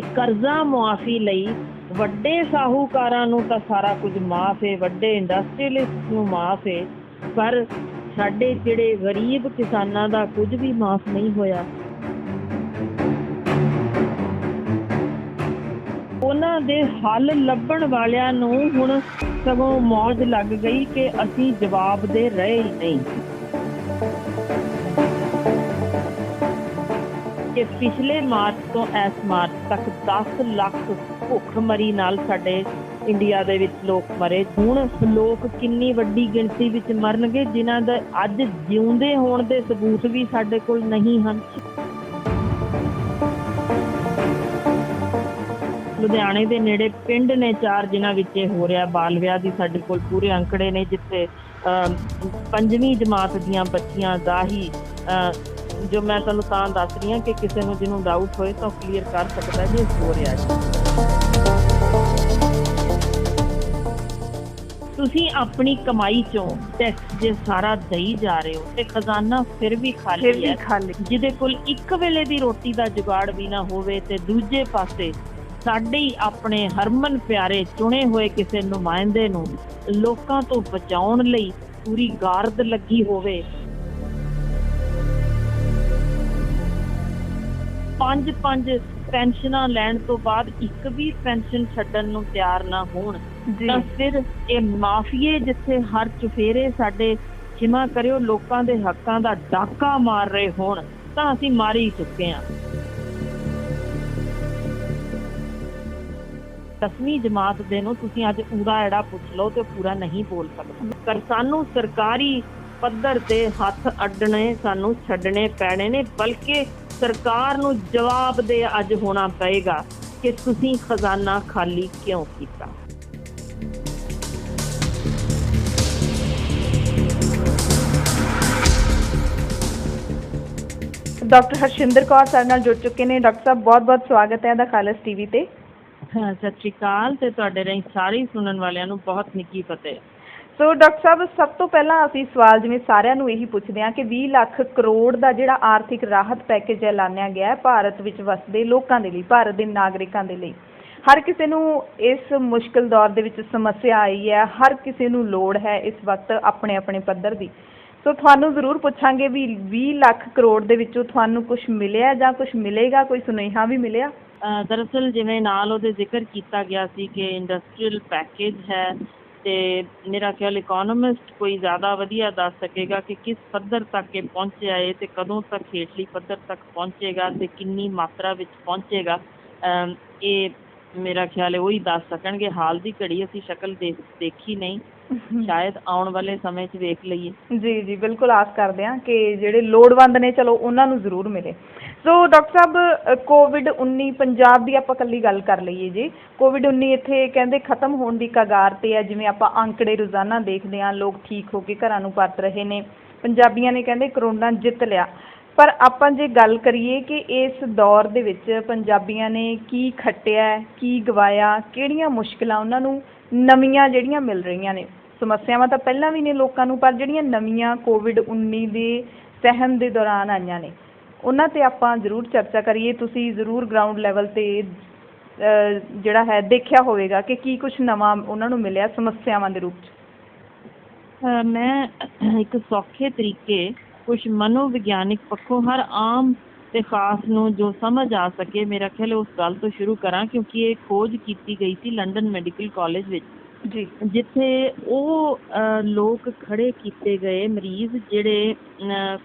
कि कर्जा मुआफ़ी लई वड्डे साहूकारां नूं तां सारा कुछ माफ़ है, वड्डे इंडस्ट्रीअलिस्ट नूं माफ़ है, पर साडे जिहड़े गरीब किसानां दा कुछ भी माफ़ नहीं होया। ਉਹਨਾਂ ਦੇ ਹੱਲ ਲੱਭਣ ਵਾਲਿਆਂ ਨੂੰ ਹੁਣ ਸਗੋਂ ਮੌਜ ਲੱਗ ਗਈ ਕਿ ਅਸੀਂ ਜਵਾਬ ਦੇ ਰਹੇ ਹੀ ਨਹੀਂ। ਕਿ ਪਿਛਲੇ ਮਾਰਚ ਤੋਂ ਇਸ ਮਾਰਚ ਤੱਕ 10 ਲੱਖ ਭੁੱਖਮਰੀ ਨਾਲ ਸਾਡੇ ਇੰਡੀਆ ਦੇ ਵਿੱਚ ਲੋਕ ਮਰੇ। ਹੁਣ ਲੋਕ ਕਿੰਨੀ ਵੱਡੀ ਗਿਣਤੀ ਵਿੱਚ ਮਰਨਗੇ ਜਿਨ੍ਹਾਂ ਦਾ ਅੱਜ ਜਿਉਂਦੇ ਹੋਣ ਦੇ ਸਬੂਤ ਵੀ ਸਾਡੇ ਕੋਲ ਨਹੀਂ ਹਨ। ਲੁਧਿਆਣੇ ਦੇ ਨੇੜੇ ਪਿੰਡ ਨੇ 4 ਜਿਨ੍ਹਾਂ ਵਿੱਚ ਇਹ ਹੋ ਰਿਹਾ ਬਾਲ ਵਿਆਹ ਦੀ ਸਾਡੇ ਕੋਲ ਪੂਰੇ ਅੰਕੜੇ ਨੇ, ਜਿੱਥੇ 5ਵੀਂ ਜਮਾਤ ਦੀਆਂ ਬੱਚੀਆਂ ਦਾ ਹੀ ਜੋ ਮੈਂ ਤੁਹਾਨੂੰ ਤਾਂ ਦੱਸ ਰਹੀ ਹਾਂ ਕਿ ਕਿਸੇ ਨੂੰ ਜਿਹਨੂੰ ਡਾਊਟ ਹੋਏ ਤਾਂ ਕਲੀਅਰ ਕਰ ਸਕਦਾ ਜੀ ਹੋ ਰਿਹਾ ਜੀ। ਤੁਸੀਂ ਆਪਣੀ ਕਮਾਈ ਚੋਂ ਟੈਕਸ ਜੇ ਸਾਰਾ ਦੇਈ ਜਾ ਰਹੇ ਹੋ ਤੇ ਖਜ਼ਾਨਾ ਫਿਰ ਵੀ ਖਾਲੀ ਹੈ। ਜਿਹਦੇ ਕੋਲ ਇੱਕ ਵੇਲੇ ਦੀ ਰੋਟੀ ਦਾ ਜੁਗਾੜ ਵੀ ਨਾ ਹੋਵੇ ਤੇ ਦੂਜੇ ਪਾਸੇ ਸਾਡੇ ਹੀ ਆਪਣੇ ਹਰਮਨ ਪਿਆਰੇ ਚੁਣੇ ਹੋਏ ਕਿਸੇ ਨੁਮਾਇੰਦੇ ਨੂੰ ਲੋਕਾਂ ਤੋਂ ਬਚਾਉਣ ਲਈ ਪੂਰੀ ਗਾਰਦ ਲੱਗੀ ਹੋਵੇ। 5 ਪੈਨਸ਼ਨਾਂ ਲੈਣ ਤੋਂ ਬਾਅਦ ਇੱਕ ਵੀ ਪੈਨਸ਼ਨ ਛੱਡਣ ਨੂੰ ਤਿਆਰ ਨਾ ਹੋਣ ਤਾਂ ਫਿਰ ਇਹ ਮਾਫੀਏ ਜਿੱਥੇ ਹਰ ਚੁਫੇਰੇ ਸਾਡੇ ਖਿਮਾ ਕਰਿਓ ਲੋਕਾਂ ਦੇ ਹੱਕਾਂ ਦਾ ਡਾਕਾ ਮਾਰ ਰਹੇ ਹੋਣ ਤਾਂ ਅਸੀਂ ਮਾਰ ਹੀ ਚੁੱਕੇ ਹਾਂ। 10ਵੀਂ ਜਮਾਤ ਦੇ ਨੂੰ ਤੁਸੀਂ ਅੱਜ ਊੜਾ ਐੜਾ ਪੁੱਛ ਲਓ ਤੇ ਪੂਰਾ ਨਹੀਂ ਬੋਲ ਸਕਦਾ। ਪਰ ਸਾਨੂੰ ਸਰਕਾਰੀ ਪੱਧਰ ਤੇ ਹੱਥ ਅੱਡਣੇ ਸਾਨੂੰ ਛੱਡਣੇ ਪੈਣੇ ਨੇ, ਬਲਕਿ ਸਰਕਾਰ ਨੂੰ ਜਵਾਬ ਦੇ ਅੱਜ ਹੋਣਾ ਪਏਗਾ ਕਿ ਤੁਸੀਂ ਖਜ਼ਾਨਾ ਖਾਲੀ ਕਿਉਂ ਕੀਤਾ। ਡਾਕਟਰ ਹਰਸ਼ਿੰਦਰ ਕੌਰ ਸਾਡੇ ਨਾਲ ਜੁੜ ਚੁੱਕੇ ਨੇ। ਡਾਕਟਰ ਸਾਹਿਬ ਬਹੁਤ ਬਹੁਤ ਸਵਾਗਤ ਹੈ ਦਾ ਖਾਲਸ ਟੀਵੀ ਤੇ। ਸਤਿ ਸ਼੍ਰੀ ਅਕਾਲ ਤੇ ਤੁਹਾਡੇ ਰਾਹੀਂ ਸਾਰੇ ਸੁਣਨ ਵਾਲਿਆਂ ਨੂੰ ਬਹੁਤ ਨਿੱਘੀ ਫਤਿਹ। ਸੋ ਡਾਕਟਰ ਸਾਹਿਬ ਸਭ ਤੋਂ ਪਹਿਲਾਂ ਅਸੀਂ ਸਵਾਲ ਜਿਵੇਂ ਸਾਰਿਆਂ ਨੂੰ ਇਹੀ ਪੁੱਛਦੇ ਹਾਂ ਕਿ 20 ਲੱਖ ਕਰੋੜ ਦਾ ਜਿਹੜਾ ਆਰਥਿਕ ਰਾਹਤ ਪੈਕੇਜ ਐਲਾਨਿਆ ਗਿਆ ਭਾਰਤ ਵਿੱਚ ਵਸਦੇ ਲੋਕਾਂ ਦੇ ਲਈ, ਭਾਰਤ ਦੇ ਨਾਗਰਿਕਾਂ ਦੇ ਲਈ, ਹਰ ਕਿਸੇ ਨੂੰ ਇਸ ਮੁਸ਼ਕਿਲ ਦੌਰ ਦੇ ਵਿੱਚ ਸਮੱਸਿਆ ਆਈ ਹੈ, ਹਰ ਕਿਸੇ ਨੂੰ ਲੋੜ ਹੈ ਇਸ ਵਕਤ ਆਪਣੇ ਆਪਣੇ ਪੱਧਰ ਦੀ। ਸੋ ਤੁਹਾਨੂੰ ਜ਼ਰੂਰ ਪੁੱਛਾਂਗੇ ਵੀ 20 ਲੱਖ ਕਰੋੜ ਦੇ ਵਿੱਚੋਂ ਤੁਹਾਨੂੰ ਕੁਛ ਮਿਲਿਆ ਜਾਂ ਕੁਛ ਮਿਲੇਗਾ, ਕੋਈ ਸੁਨੇਹਾ ਵੀ ਮਿਲਿਆ? ਦਰਅਸਲ ਜਿਵੇਂ ਨਾਲ ਉਹਦੇ ਜ਼ਿਕਰ ਕੀਤਾ ਗਿਆ ਸੀ ਕਿ ਇੰਡਸਟਰੀਅਲ ਪੈਕੇਜ ਹੈ ਤੇ ਮੇਰਾ ਖਿਆਲ ਇਕੋਨੋਮਿਸਟ ਕੋਈ ਜ਼ਿਆਦਾ ਵਧੀਆ ਦੱਸ ਸਕੇਗਾ ਕਿ ਕਿਸ ਪੱਧਰ ਤੱਕ ਇਹ ਪਹੁੰਚਿਆ ਹੈ ਤੇ ਕਦੋਂ ਤੱਕ ਹੇਠਲੀ ਪੱਧਰ ਤੱਕ ਪਹੁੰਚੇਗਾ ਤੇ ਕਿੰਨੀ ਮਾਤਰਾ ਵਿੱਚ ਪਹੁੰਚੇਗਾ। ਇਹ ਮੇਰਾ ਖਿਆਲ ਹੈ ਉਹੀ ਦੱਸ ਸਕਣਗੇ। ਹਾਲ ਦੀ ਘੜੀ ਅਸੀਂ ਸ਼ਕਲ ਦੇਖੀ ਨਹੀਂ, ਸ਼ਾਇਦ ਆਉਣ ਵਾਲੇ ਸਮੇਂ 'ਚ ਵੇਖ ਲਈਏ। ਜੀ ਜੀ ਬਿਲਕੁਲ ਆਸ ਕਰਦੇ ਹਾਂ ਕਿ ਜਿਹੜੇ ਲੋੜਵੰਦ ਨੇ ਚਲੋ ਉਹਨਾਂ ਨੂੰ ਜ਼ਰੂਰ ਮਿਲੇ। ਸੋ ਡਾਕਟਰ ਸਾਹਿਬ ਕੋਵਿਡ-19 ਪੰਜਾਬ ਦੀ ਆਪਾਂ ਇਕੱਲੀ ਗੱਲ ਕਰ ਲਈਏ ਜੀ, ਕੋਵਿਡ-19 ਇੱਥੇ ਕਹਿੰਦੇ ਖਤਮ ਹੋਣ ਦੀ ਕਗਾਰ 'ਤੇ ਹੈ। ਜਿਵੇਂ ਆਪਾਂ ਅੰਕੜੇ ਰੋਜ਼ਾਨਾ ਦੇਖਦੇ ਹਾਂ, ਲੋਕ ਠੀਕ ਹੋ ਕੇ ਘਰਾਂ ਨੂੰ ਪਰਤ ਰਹੇ ਨੇ। ਪੰਜਾਬੀਆਂ ਨੇ ਕਹਿੰਦੇ ਕਰੋਨਾ ਜਿੱਤ ਲਿਆ। ਪਰ ਆਪਾਂ ਜੇ ਗੱਲ ਕਰੀਏ ਕਿ ਇਸ ਦੌਰ ਦੇ ਵਿੱਚ ਪੰਜਾਬੀਆਂ ਨੇ ਕੀ ਖੱਟਿਆ, ਕੀ ਗਵਾਇਆ, ਕਿਹੜੀਆਂ ਮੁਸ਼ਕਿਲਾਂ ਉਹਨਾਂ ਨੂੰ ਨਵੀਆਂ ਜਿਹੜੀਆਂ ਮਿਲ ਰਹੀਆਂ ਨੇ। ਸਮੱਸਿਆਵਾਂ ਤਾਂ ਪਹਿਲਾਂ ਵੀ ਨੇ ਲੋਕਾਂ ਨੂੰ, ਪਰ ਜਿਹੜੀਆਂ ਨਵੀਆਂ ਕੋਵਿਡ-19 ਦੇ ਸਹਿਮ ਦੇ ਦੌਰਾਨ ਆਈਆਂ ਨੇ ਉਹਨਾਂ 'ਤੇ ਆਪਾਂ ਜ਼ਰੂਰ ਚਰਚਾ ਕਰੀਏ। ਤੁਸੀਂ ਜ਼ਰੂਰ ਗਰਾਊਂਡ ਲੈਵਲ 'ਤੇ ਜਿਹੜਾ ਹੈ ਦੇਖਿਆ ਹੋਵੇਗਾ ਕਿ ਕੀ ਕੁਛ ਨਵਾਂ ਉਹਨਾਂ ਨੂੰ ਮਿਲਿਆ ਸਮੱਸਿਆਵਾਂ ਦੇ ਰੂਪ 'ਚ। ਮੈਂ ਇੱਕ ਸੌਖੇ ਤਰੀਕੇ ਕੁਛ ਮਨੋਵਿਗਿਆਨਿਕ ਪੱਖੋਂ ਹਰ ਆਮ ਤੇ ਖਾਸ ਨੂੰ ਜੋ ਸਮਝ ਆ ਸਕੇ ਮੇਰਾ ਖਿਆਲ ਉਸ ਗੱਲ ਤੋਂ ਸ਼ੁਰੂ ਕਰਾਂ, ਕਿਉਂਕਿ ਇਹ ਖੋਜ ਕੀਤੀ ਗਈ ਸੀ ਲੰਡਨ ਮੈਡੀਕਲ ਕਾਲਜ ਵਿੱਚ ਜੀ, ਜਿੱਥੇ ਉਹ ਲੋਕ ਖੜੇ ਕੀਤੇ ਗਏ ਮਰੀਜ਼ ਜਿਹੜੇ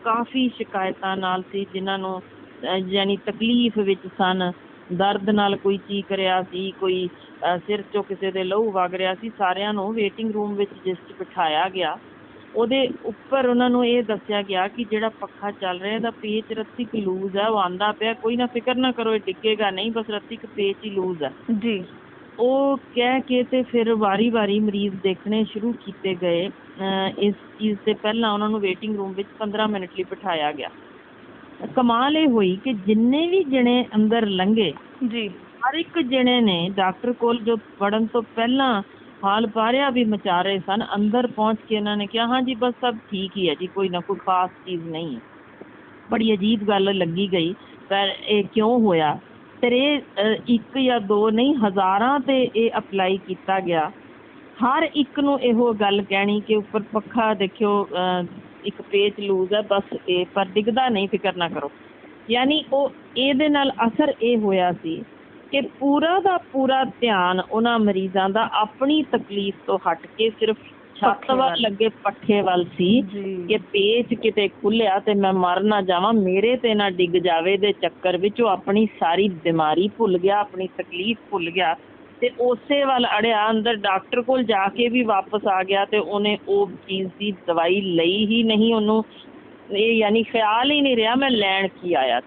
ਕਾਫੀ ਸ਼ਿਕਾਇਤਾਂ ਨਾਲ ਸੀ, ਜਿਨ੍ਹਾਂ ਨੂੰ ਯਾਨੀ ਤਕਲੀਫ ਵਿੱਚ ਸਨ, ਦਰਦ ਨਾਲ ਕੋਈ ਚੀਕ ਰਿਹਾ ਸੀ, ਕੋਈ ਸਿਰ 'ਚੋਂ ਕਿਸੇ ਦੇ ਲਹੂ ਵਗ ਰਿਹਾ ਸੀ। ਸਾਰਿਆਂ ਨੂੰ ਵੇਟਿੰਗ ਰੂਮ ਵਿੱਚ ਜਿਸ 'ਚ ਬਿਠਾਇਆ ਗਿਆ ਉਹਦੇ ਉੱਪਰ ਉਹਨਾਂ ਨੂੰ ਇਹ ਦੱਸਿਆ ਗਿਆ ਕਿ ਜਿਹੜਾ ਪੱਖਾ ਚੱਲ ਰਿਹਾ ਇਹਦਾ ਪੇਚ ਰੱਸੀ ਲੂਜ਼ ਹੈ, ਉਹ ਆਉਂਦਾ ਪਿਆ, ਕੋਈ ਨਾ ਫਿਕਰ ਨਾ ਕਰੋ, ਇਹ ਡਿੱਗੇਗਾ ਨਹੀਂ, ਬਸ ਰੱਸੀ ਪੇਚ ਹੀ ਲੂਜ਼ ਹੈ ਜੀ। ਉਹ ਕਹਿ ਕੇ ਤੇ ਫਿਰ ਵਾਰੀ ਮਰੀਜ਼ ਦੇਖਣੇ ਸ਼ੁਰੂ ਕੀਤੇ ਗਏ। ਇਸ ਚੀਜ਼ ਤੋਂ ਪਹਿਲਾਂ ਉਹਨਾਂ ਨੂੰ ਵੇਟਿੰਗ ਰੂਮ ਵਿੱਚ 15 ਮਿੰਟ ਲਈ ਬਿਠਾਇਆ ਗਿਆ। ਕਮਾਲ ਇਹ ਹੋਈ ਕਿ ਜਿੰਨੇ ਵੀ ਜਣੇ ਅੰਦਰ ਲੰਘੇ ਜੀ, ਹਰ ਇੱਕ ਜਣੇ ਨੇ ਡਾਕਟਰ ਕੋਲ ਜੋ ਵੜਨ ਤੋਂ ਪਹਿਲਾਂ ਹਾਲ ਪਾਰਿਆ ਵੀ ਮਚਾ ਰਹੇ ਸਨ, ਅੰਦਰ ਪਹੁੰਚ ਕੇ ਇਹਨਾਂ ਨੇ ਕਿਹਾ ਹਾਂਜੀ ਬਸ ਸਭ ਠੀਕ ਹੀ ਹੈ ਜੀ, ਕੋਈ ਨਾ ਕੋਈ ਖਾਸ ਚੀਜ਼ ਨਹੀਂ ਹੈ। ਬੜੀ ਅਜੀਬ ਗੱਲ ਲੱਗੀ ਗਈ। ਪਰ ਇਹ ਕਿਉਂ ਹੋਇਆ? ਇੱਕ ਜਾਂ ਦੋ ਨਹੀਂ, ਹਜ਼ਾਰਾਂ ਤੇ ਇਹ ਅਪਲਾਈ ਕੀਤਾ ਗਿਆ। ਹਰ ਇੱਕ ਨੂੰ ਇਹੋ ਗੱਲ ਕਹਿਣੀ ਕਿ ਉੱਪਰ ਪੱਖਾ ਦੇਖਿਓ, ਇੱਕ ਪੇਚ ਲੂਜ਼ ਹੈ ਬਸ, ਇਹ ਪਰ ਡਿੱਗਦਾ ਨਹੀਂ, ਫਿਕਰ ਨਾ ਕਰੋ। ਯਾਨੀ ਉਹ ਇਹਦੇ ਨਾਲ ਅਸਰ ਇਹ ਹੋਇਆ ਸੀ ਕਿ ਪੂਰਾ ਦਾ ਪੂਰਾ ਧਿਆਨ ਉਹਨਾਂ ਮਰੀਜ਼ਾਂ ਦਾ ਆਪਣੀ ਤਕਲੀਫ ਤੋਂ ਹਟ ਕੇ ਸਿਰਫ ਛੱਤ ਵੱਲ ਲੱਗੇ ਪੱਠੇ ਵੱਲ ਸੀ ਕਿ ਪੇਚ ਕਿਤੇ ਖੁੱਲਿਆ ਤੇ ਮੈਂ ਮਰ ਨਾ ਜਾਵਾਂ, ਮੇਰੇ ਤੇ ਨਾ ਡਿੱਗ ਜਾਵੇ ਦੇ ਚੱਕਰ ਵਿੱਚ ਉਹ ਆਪਣੀ ਸਾਰੀ ਬਿਮਾਰੀ ਭੁੱਲ ਗਿਆ, ਆਪਣੀ ਤਕਲੀਫ ਭੁੱਲ ਗਿਆ ਤੇ ਉਸੇ ਵੱਲ ਅੜਿਆ। ਅੰਦਰ ਡਾਕਟਰ ਕੋਲ ਜਾ ਕੇ ਵੀ ਵਾਪਸ ਆ ਗਿਆ ਤੇ ਉਹਨੇ ਉਹ ਚੀਜ਼ ਦੀ ਦਵਾਈ ਲਈ ਹੀ ਨਹੀਂ। ਉਹਨੂੰ ਇਹ ਯਾਨੀ ਖਿਆਲ ਹੀ ਨਹੀਂ ਰਿਹਾ ਮੈਂ ਲੈਣ ਕੀ ਆਇਆ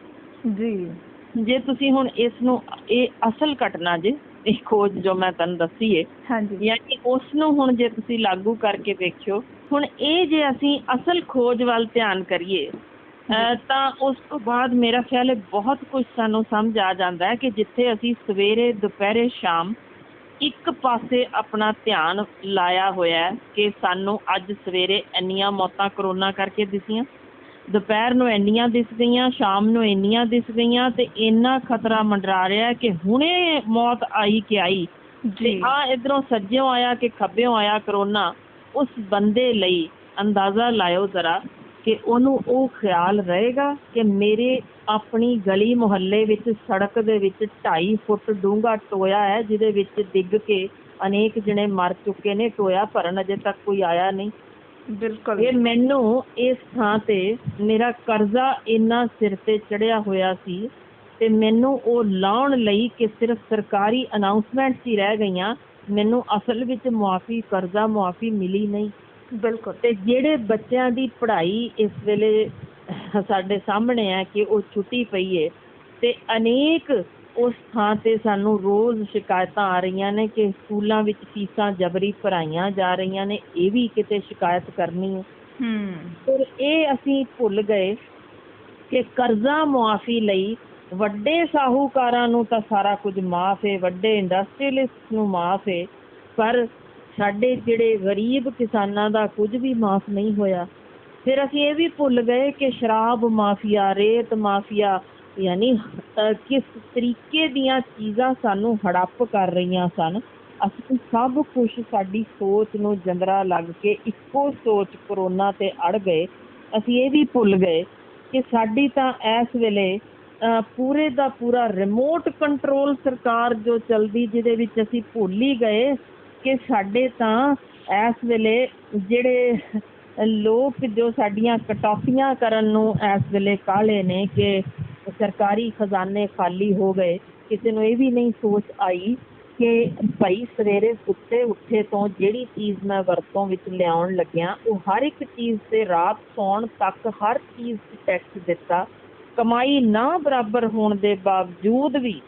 ਜੀ। ਜੇ ਤੁਸੀਂ ਹੁਣ ਇਸ ਨੂੰ, ਇਹ ਅਸਲ ਘਟਨਾ ਜੇ ਇਹ ਖੋਜ ਜੋ ਮੈਂ ਤੁਹਾਨੂੰ ਦੱਸੀ ਹੈ, ਯਾਨੀ ਉਸ ਨੂੰ ਹੁਣ ਜੇ ਤੁਸੀਂ ਲਾਗੂ ਕਰਕੇ ਵੇਖਿਓ, ਹੁਣ ਇਹ ਜੇ ਅਸੀਂ ਅਸਲ ਖੋਜ ਵੱਲ ਧਿਆਨ ਕਰੀਏ ਤਾਂ ਉਸ ਤੋਂ ਬਾਅਦ ਮੇਰਾ ਖਿਆਲ ਹੈ ਬਹੁਤ ਕੁਝ ਸਾਨੂੰ ਸਮਝ ਆ ਜਾਂਦਾ ਹੈ ਕਿ ਜਿੱਥੇ ਅਸੀਂ ਸਵੇਰੇ ਦੁਪਹਿਰੇ ਸ਼ਾਮ ਇੱਕ ਪਾਸੇ ਆਪਣਾ ਧਿਆਨ ਲਾਇਆ ਹੋਇਆ ਕਿ ਸਾਨੂੰ ਅੱਜ ਸਵੇਰੇ ਇੰਨੀਆਂ ਮੌਤਾਂ ਕਰੋਨਾ ਕਰਕੇ ਦਿਸੀਆਂ, ਦੁਪਹਿਰ ਨੂੰ ਇੰਨੀਆਂ ਦਿਸ ਗਈਆਂ, ਸ਼ਾਮ ਨੂੰ ਇੰਨੀਆਂ ਦਿਸ ਗਈਆਂ ਤੇ ਇੰਨਾ ਖਤਰਾ ਮੰਡਰਾ ਰਿਹਾ ਕਿ ਹੁਣੇ ਮੌਤ ਆਈ ਕਿ ਆਈ ਤੇ ਇੱਧਰੋਂ ਸੱਜਿਓਂ ਆਇਆ ਕਿ ਖੱਬਿਓਂ ਆਇਆ ਕਰੋਨਾ। ਉਸ ਬੰਦੇ ਲਈ ਅੰਦਾਜ਼ਾ ਲਾਇਓ ਜ਼ਰਾ ਕਿ ਉਹਨੂੰ ਉਹ ਖਿਆਲ ਰਹੇਗਾ ਕਿ ਮੇਰੇ ਆਪਣੀ ਗਲੀ ਮੁਹੱਲੇ ਵਿੱਚ ਸੜਕ ਦੇ ਵਿੱਚ 2.5 ਫੁੱਟ ਡੂੰਘਾ ਟੋਇਆ ਹੈ ਜਿਹਦੇ ਵਿੱਚ ਡਿੱਗ ਕੇ ਅਨੇਕ ਜਣੇ ਮਰ ਚੁੱਕੇ ਨੇ, ਟੋਇਆ ਭਰਨ ਅਜੇ ਤੱਕ ਕੋਈ ਆਇਆ ਨਹੀਂ। ਬਿਲਕੁਲ। ਇਹ ਮੈਨੂੰ ਇਸ ਥਾਂ ਤੇ ਮੇਰਾ ਕਰਜ਼ਾ ਇੰਨਾ ਸਿਰ ਤੇ ਚੜਿਆ ਹੋਇਆ ਸੀ ਤੇ ਮੈਨੂੰ ਉਹ ਲਾਉਣ ਲਈ ਕਿ ਸਿਰਫ ਸਰਕਾਰੀ ਅਨਾਉਂਸਮੈਂਟਸ ਹੀ ਰਹਿ ਗਈਆਂ, ਮੈਨੂੰ ਅਸਲ ਵਿੱਚ ਮੁਆਫੀ, ਕਰਜ਼ਾ ਮੁਆਫੀ ਮਿਲੀ ਨਹੀਂ। ਬਿਲਕੁਲ। ਤੇ ਜਿਹੜੇ ਬੱਚਿਆਂ ਦੀ ਪੜ੍ਹਾਈ ਇਸ ਵੇਲੇ ਸਾਡੇ ਸਾਹਮਣੇ ਹੈ ਕਿ ਉਹ ਛੁੱਟੀ ਪਈ ਹੈ ਤੇ ਅਨੇਕ ਉਸ ਥਾਂ ਤੇ ਸਾਨੂੰ ਰੋਜ਼ ਸ਼ਿਕਾਇਤਾਂ ਆ ਰਹੀਆਂ ਨੇ ਕਿ ਸਕੂਲਾਂ ਵਿੱਚ ਫੀਸਾਂ ਜਬਰੀ ਭਰਾਈਆਂ ਜਾ ਰਹੀਆਂ ਨੇ, ਇਹ ਵੀ ਕਿਤੇ ਸ਼ਿਕਾਇਤ ਕਰਨੀ ਹੈ। ਪਰ ਇਹ ਅਸੀਂ ਭੁੱਲ ਗਏ ਕਿ ਕਰਜ਼ਾ ਮੁਆਫੀ ਲਈ ਵੱਡੇ ਸਾਹੂਕਾਰਾਂ ਨੂੰ ਤਾਂ ਸਾਰਾ ਕੁਝ ਮਾਫ ਹੈ, ਵੱਡੇ ਇੰਡਸਟਰੀਅਲਿਸਟ ਨੂੰ ਮਾਫ ਹੈ, ਪਰ ਸਾਡੇ ਜਿਹੜੇ ਗਰੀਬ ਕਿਸਾਨਾਂ ਦਾ ਕੁਝ ਵੀ ਮਾਫ ਨਹੀਂ ਹੋਇਆ। ਫਿਰ ਅਸੀਂ ਇਹ ਵੀ ਭੁੱਲ ਗਏ ਕਿ ਸ਼ਰਾਬ ਮਾਫੀਆ, ਰੇਤ ਮਾਫੀਆ, ਯਾਨੀ ਕਿਸ ਤਰੀਕੇ ਦੀਆਂ ਚੀਜ਼ਾਂ ਸਾਨੂੰ ਹੜੱਪ ਕਰ ਰਹੀਆਂ ਸਨ। ਅਸੀਂ ਸਭ ਕੁਛ ਸਾਡੀ ਸੋਚ ਨੂੰ ਜੰਦਰਾ ਲੱਗ ਕੇ ਇੱਕੋ ਸੋਚ ਕਰੋਨਾ ਤੇ ਅੜ ਗਏ। ਅਸੀਂ ਇਹ ਵੀ ਭੁੱਲ ਗਏ ਕਿ ਸਾਡੀ ਤਾਂ ਇਸ ਵੇਲੇ ਪੂਰੇ ਦਾ ਪੂਰਾ ਰਿਮੋਟ ਕੰਟਰੋਲ ਸਰਕਾਰ ਜੋ ਚੱਲਦੀ, ਜਿਹਦੇ ਵਿੱਚ ਅਸੀਂ ਭੁੱਲ ਹੀ ਗਏ ਕਿ ਸਾਡੇ ਤਾਂ ਇਸ ਵੇਲੇ ਜਿਹੜੇ ਲੋਕ ਜੋ ਸਾਡੀਆਂ ਕਟੌਤੀਆਂ ਕਰਨ ਨੂੰ ਇਸ ਵੇਲੇ ਕਾਹਲੇ ਨੇ ਕਿ ਸਰਕਾਰੀ ਖਜ਼ਾਨੇ ਖਾਲੀ ਹੋ ਗਏ। ਕਿਸੇ ਨੂੰ ਇਹ ਵੀ ਨਹੀਂ ਸੋਚ ਆਈ ਕਿ ਭਾਈ ਸਵੇਰੇ ਸੁੱਤੇ ਉੱਠੇ ਤੋਂ ਜਿਹੜੀ ਚੀਜ਼ ਮੈਂ ਵਰਤੋਂ ਵਿੱਚ ਲਿਆਉਣ ਲੱਗਿਆ ਉਹ ਹਰ ਇੱਕ ਚੀਜ਼ ਤੇ ਰਾਤ ਸੌਣ ਤੱਕ ਹਰ ਚੀਜ਼ 'ਤੇ ਟੈਕਸ ਦਿੱਤਾ। ਕਮਾਈ ਨਾ ਬਰਾਬਰ ਹੋਣ ਦੇ ਬਾਵਜੂਦ ਵੀ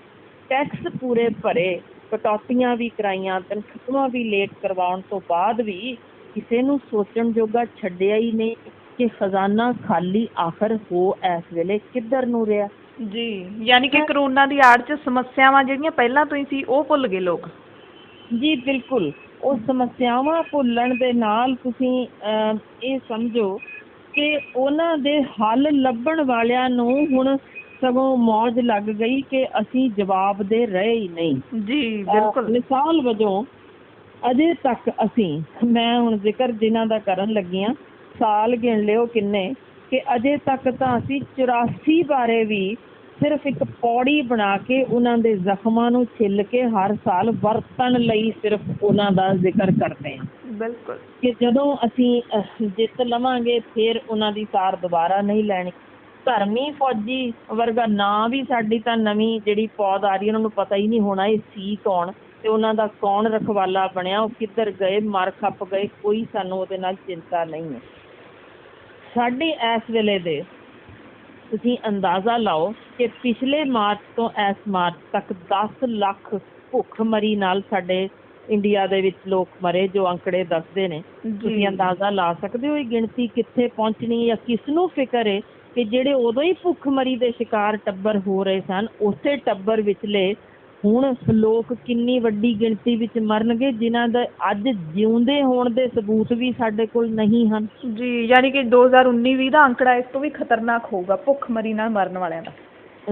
ਟੈਕਸ ਪੂਰੇ ਭਰੇ, ਕਟੌਤੀਆਂ ਵੀ ਕਰਾਈਆਂ, ਤਨਖਾਹਾਂ ਵੀ ਲੇਟ ਕਰਵਾਉਣ ਤੋਂ ਬਾਅਦ ਵੀ ਕਿਸੇ ਨੂੰ ਸੋਚਣ ਜੋਗਾ ਛੱਡਿਆ ਹੀ ਨਹੀਂ ਕਿ ਖਜ਼ਾਨਾ ਖਾਲੀ ਆਖਰ ਹੋ ਇਸ ਵੇਲੇ ਕਿੱਧਰ ਨੂੰ ਰਿਹਾ। ਜੀ, ਯਾਨੀ ਕਿ ਕਰੋਨਾ ਦੀ ਆੜ 'ਚ ਸਮੱਸਿਆਵਾਂ ਜਿਹੜੀਆਂ ਪਹਿਲਾਂ ਤੋਂ ਹੀ ਸੀ ਉਹ ਭੁੱਲ ਗਏ ਲੋਕ। ਜੀ ਬਿਲਕੁਲ, ਉਹ ਸਮੱਸਿਆਵਾਂ ਭੁੱਲਣ ਦੇ ਨਾਲ ਤੁਸੀਂ ਇਹ ਸਮਝੋ ਕਿ ਉਹਨਾਂ ਦੇ ਹੱਲ ਲੱਭਣ ਵਾਲਿਆਂ ਨੂੰ ਹੁਣ ਸਗੋਂ ਮੌਜ ਲੱਗ ਗਈ ਕਿ ਅਸੀਂ ਜਵਾਬ ਦੇ ਰਹੇ ਹੀ ਨਹੀਂ। ਜੀ ਬਿਲਕੁਲ। ਮਿਸਾਲ ਵਜੋਂ ਅਜੇ ਤੱਕ ਅਸੀਂ, ਮੈਂ ਹੁਣ ਜ਼ਿਕਰ ਜਿਨ੍ਹਾਂ ਦਾ ਕਰਨ ਲੱਗੀ ਹਾਂ, ਸਾਲ ਗਿਣ ਲਿਓ ਕਿੰਨੇ, ਕਿ ਅਜੇ ਤੱਕ ਤਾਂ ਅਸੀਂ 84 ਬਾਰੇ ਵੀ ਸਿਰਫ ਇੱਕ ਪੌੜੀ ਬਣਾ ਕੇ ਉਹਨਾਂ ਦੇ ਜ਼ਖਮਾਂ ਨੂੰ ਛਿੱਲ ਕੇ ਹਰ ਸਾਲ ਵਰਤਣ ਲਈ ਸਿਰਫ ਉਹਨਾਂ ਦਾ ਜ਼ਿਕਰ ਕਰਦੇ ਹਾਂ। ਬਿਲਕੁਲ। ਕਿ ਜਦੋਂ ਅਸੀਂ ਜਿੱਤ ਲਵਾਂਗੇ ਫਿਰ ਉਹਨਾਂ ਦੀ ਸਾਰ ਦੁਬਾਰਾ ਨਹੀਂ ਲੈਣੀ। ਧਰਮੀ ਫੌਜੀ ਵਰਗਾ ਨਾਂ ਵੀ ਸਾਡੀ ਤਾਂ ਨਵੀਂ ਜਿਹੜੀ ਪੌਦ ਆ ਰਹੀ ਉਹਨਾਂ ਨੂੰ ਪਤਾ ਹੀ ਨਹੀਂ ਹੋਣਾ ਇਹ ਸੀ ਕੌਣ ਤੇ ਉਹਨਾਂ ਦਾ ਕੌਣ ਰਖਵਾਲਾ ਬਣਿਆ, ਉਹ ਕਿੱਧਰ ਗਏ, ਮਰ ਖੱਪ ਗਏ, ਕੋਈ ਸਾਨੂੰ ਉਹਦੇ ਨਾਲ ਚਿੰਤਾ ਨਹੀਂ ਹੈ। ਸਾਡੇ ਇਸ ਵੇਲੇ ਦੇ ਤੁਸੀਂ ਅੰਦਾਜ਼ਾ ਲਾਓ ਕਿ ਪਿਛਲੇ ਮਾਰਚ ਤੋਂ ਇਸ ਮਾਰਚ ਤੱਕ 10 ਲੱਖ ਭੁੱਖਮਰੀ ਨਾਲ ਸਾਡੇ ਇੰਡੀਆ ਦੇ ਵਿੱਚ ਲੋਕ ਮਰੇ, ਜੋ ਅੰਕੜੇ ਦੱਸਦੇ ਨੇ। ਤੁਸੀਂ ਅੰਦਾਜ਼ਾ ਲਾ ਸਕਦੇ ਹੋ ਇਹ ਗਿਣਤੀ ਕਿੱਥੇ ਪਹੁੰਚਣੀ, ਜਾਂ ਕਿਸ ਨੂੰ ਫਿਕਰ ਹੈ ਕਿ ਜਿਹੜੇ ਉਦੋਂ ਹੀ ਭੁੱਖਮਰੀ ਦੇ ਸ਼ਿਕਾਰ ਟੱਬਰ ਹੋ ਰਹੇ ਸਨ, ਉਸੇ ਟੱਬਰ ਵਿਚਲੇ ਹੁਣ ਲੋਕ ਕਿੰਨੀ ਵੱਡੀ ਗਿਣਤੀ ਵਿੱਚ ਮਰਨਗੇ ਜਿਨ੍ਹਾਂ ਦਾ ਅੱਜ ਜਿਉਂਦੇ ਹੋਣ ਦੇ ਸਬੂਤ ਵੀ ਸਾਡੇ ਕੋਲ ਨਹੀਂ ਹਨ। ਜੀ, ਯਾਨੀ ਕਿ 2019-20 ਦਾ ਅੰਕੜਾ ਇਸ ਤੋਂ ਵੀ ਖਤਰਨਾਕ ਹੋਊਗਾ ਭੁੱਖਮਰੀ ਨਾਲ ਮਰਨ ਵਾਲਿਆਂ ਦਾ।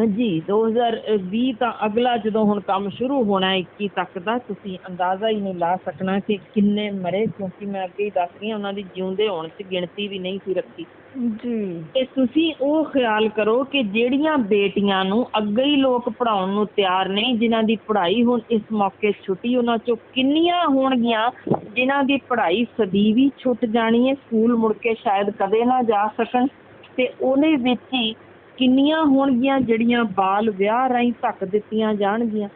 ਜੀ 2020 ਤਾਂ ਅਗਲਾ ਜਦੋਂ ਹੁਣ ਕੰਮ ਸ਼ੁਰੂ ਹੋਣਾ 21 ਤੱਕ ਦਾ, ਤੁਸੀਂ ਅੰਦਾਜ਼ਾ ਹੀ ਨਹੀਂ ਲਾ ਸਕਣਾ ਕਿ ਕਿੰਨੇ ਮਰੇ, ਕਿਉਂਕਿ ਮੈਂ ਅੱਗੇ ਹੀ ਦੱਸ ਰਹੀ ਹਾਂ ਉਹਨਾਂ ਦੀ ਜਿਉਂਦੇ ਹੋਣ 'ਚ ਗਿਣਤੀ ਵੀ ਨਹੀਂ ਸੀ ਰੱਖੀ। ਜੀ ਤੇ ਤੁਸੀਂ ਉਹ ਖਿਆਲ ਕਰੋ ਕਿ ਜਿਹੜੀਆਂ ਬੇਟੀਆਂ ਨੂੰ ਅੱਗੇ ਹੀ ਲੋਕ ਪੜ੍ਹਾਉਣ ਨੂੰ ਤਿਆਰ ਨਹੀਂ, ਜਿਨ੍ਹਾਂ ਦੀ ਪੜ੍ਹਾਈ ਹੁਣ ਇਸ ਮੌਕੇ ਛੁੱਟੀ, ਉਹਨਾਂ 'ਚੋਂ ਕਿੰਨੀਆਂ ਹੋਣਗੀਆਂ ਜਿਨ੍ਹਾਂ ਦੀ ਪੜ੍ਹਾਈ ਸਦੀਵੀ ਛੁੱਟ ਜਾਣੀ ਹੈ, ਸਕੂਲ ਮੁੜ ਕੇ ਸ਼ਾਇਦ ਕਦੇ ਨਾ ਜਾ ਸਕਣ, ਤੇ ਉਹਦੇ ਵਿੱਚ ਹੀ ਕਿੰਨੀਆਂ ਹੋਣਗੀਆਂ ਜਿਹੜੀਆਂ ਬਾਲ ਵਿਆਹ ਰਾਹੀਂ ਧੱਕ ਦਿੱਤੀਆਂ ਜਾਣਗੀਆਂ।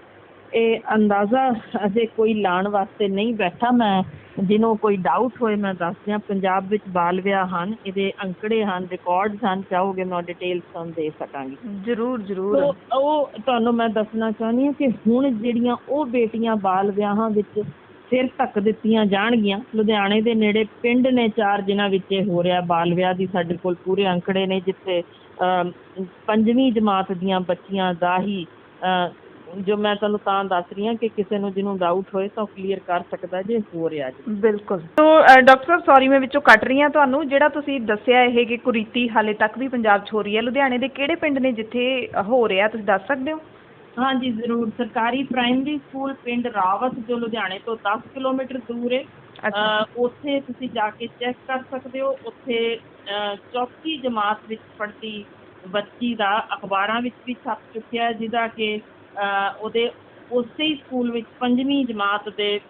ਇਹ ਅੰਦਾਜ਼ਾ ਅਜੇ ਕੋਈ ਲਾਉਣ ਵਾਸਤੇ ਨਹੀਂ ਬੈਠਾ। ਮੈਂ ਜਿਹਨੂੰ ਕੋਈ ਡਾਊਟ ਹੋਏ ਮੈਂ ਦੱਸ ਦਿਆਂ, ਪੰਜਾਬ ਵਿੱਚ ਬਾਲ ਵਿਆਹ ਹਨ, ਇਹਦੇ ਅੰਕੜੇ ਹਨ, ਰਿਕਾਰਡਸ ਹਨ, ਚਾਹੋਗੇ ਮੈਂ ਡਿਟੇਲਸ ਤੁਹਾਨੂੰ ਦੇ ਸਕਾਂਗੀ। ਜ਼ਰੂਰ ਜ਼ਰੂਰ। ਉਹ ਤੁਹਾਨੂੰ ਮੈਂ ਦੱਸਣਾ ਚਾਹੁੰਦੀ ਹਾਂ ਕਿ ਹੁਣ ਜਿਹੜੀਆਂ ਉਹ ਬੇਟੀਆਂ ਬਾਲ ਵਿਆਹਾਂ ਵਿੱਚ ਸਿਰ ਧੱਕ ਦਿੱਤੀਆਂ ਜਾਣਗੀਆਂ, ਲੁਧਿਆਣੇ ਦੇ ਨੇੜੇ ਪਿੰਡ ਨੇ 4 ਜਿਨ੍ਹਾਂ ਵਿੱਚ ਇਹ ਹੋ ਰਿਹਾ ਬਾਲ ਵਿਆਹ ਦੀ, ਸਾਡੇ ਕੋਲ ਪੂਰੇ ਅੰਕੜੇ ਨੇ, ਜਿੱਥੇ 5ਵੀਂ ਜਮਾਤ ਦੀਆਂ ਬੱਚੀਆਂ ਦਾ ਹੀ ਜੋ ਮੈਂ ਤੁਹਾਨੂੰ ਤਾਂ ਦੱਸ ਰਹੀ ਹਾਂ ਕਿ ਕਿਸੇ ਨੂੰ ਜਿਹਨੂੰ ਡਾਊਟ ਹੋਏ ਤਾਂ ਕਲੀਅਰ ਕਰ ਸਕਦਾ ਜੇ ਹੋ ਰਿਹਾ ਜੀ। ਬਿਲਕੁਲ। ਸੋ ਡਾਕਟਰ ਸਾਹਿਬ ਸੌਰੀ ਮੈਂ ਵਿੱਚੋਂ ਕੱਟ ਰਹੀ ਹਾਂ ਤੁਹਾਨੂੰ, ਜਿਹੜਾ ਤੁਸੀਂ ਦੱਸਿਆ ਇਹ ਕਿ ਕੁਰੀਤੀ ਹਾਲੇ ਤੱਕ ਵੀ ਪੰਜਾਬ 'ਚ ਹੋ ਰਹੀ ਹੈ, ਲੁਧਿਆਣੇ ਦੇ ਕਿਹੜੇ ਪਿੰਡ ਨੇ ਜਿੱਥੇ ਹੋ ਰਿਹਾ, ਤੁਸੀਂ ਦੱਸ ਸਕਦੇ ਹੋ? ਹਾਂਜੀ ਜ਼ਰੂਰ। ਸਰਕਾਰੀ ਪ੍ਰਾਇਮਰੀ ਸਕੂਲ ਪਿੰਡ ਰਾਵਤ ਜੋ ਲੁਧਿਆਣੇ ਤੋਂ 10 ਕਿਲੋਮੀਟਰ ਦੂਰ ਹੈ, ਉੱਥੇ ਤੁਸੀਂ ਜਾ ਕੇ ਚੈੱਕ ਕਰ ਸਕਦੇ ਹੋ। ਉੱਥੇ ਚੌਥੀ ਜਮਾਤ ਵਿੱਚ ਪੜ੍ਹਦੀ ਬੱਚੀ ਦਾ ਅਖਬਾਰਾਂ ਵਿੱਚ ਵੀ ਛਪ ਚੁੱਕਿਆ, ਜਿਹਦਾ ਕਿ ਉਹਦੇ ਉਸੇ ਹੀ ਸਕੂਲ ਵਿੱਚ 5ਵੀਂ ਜਮਾਤ ਦੇ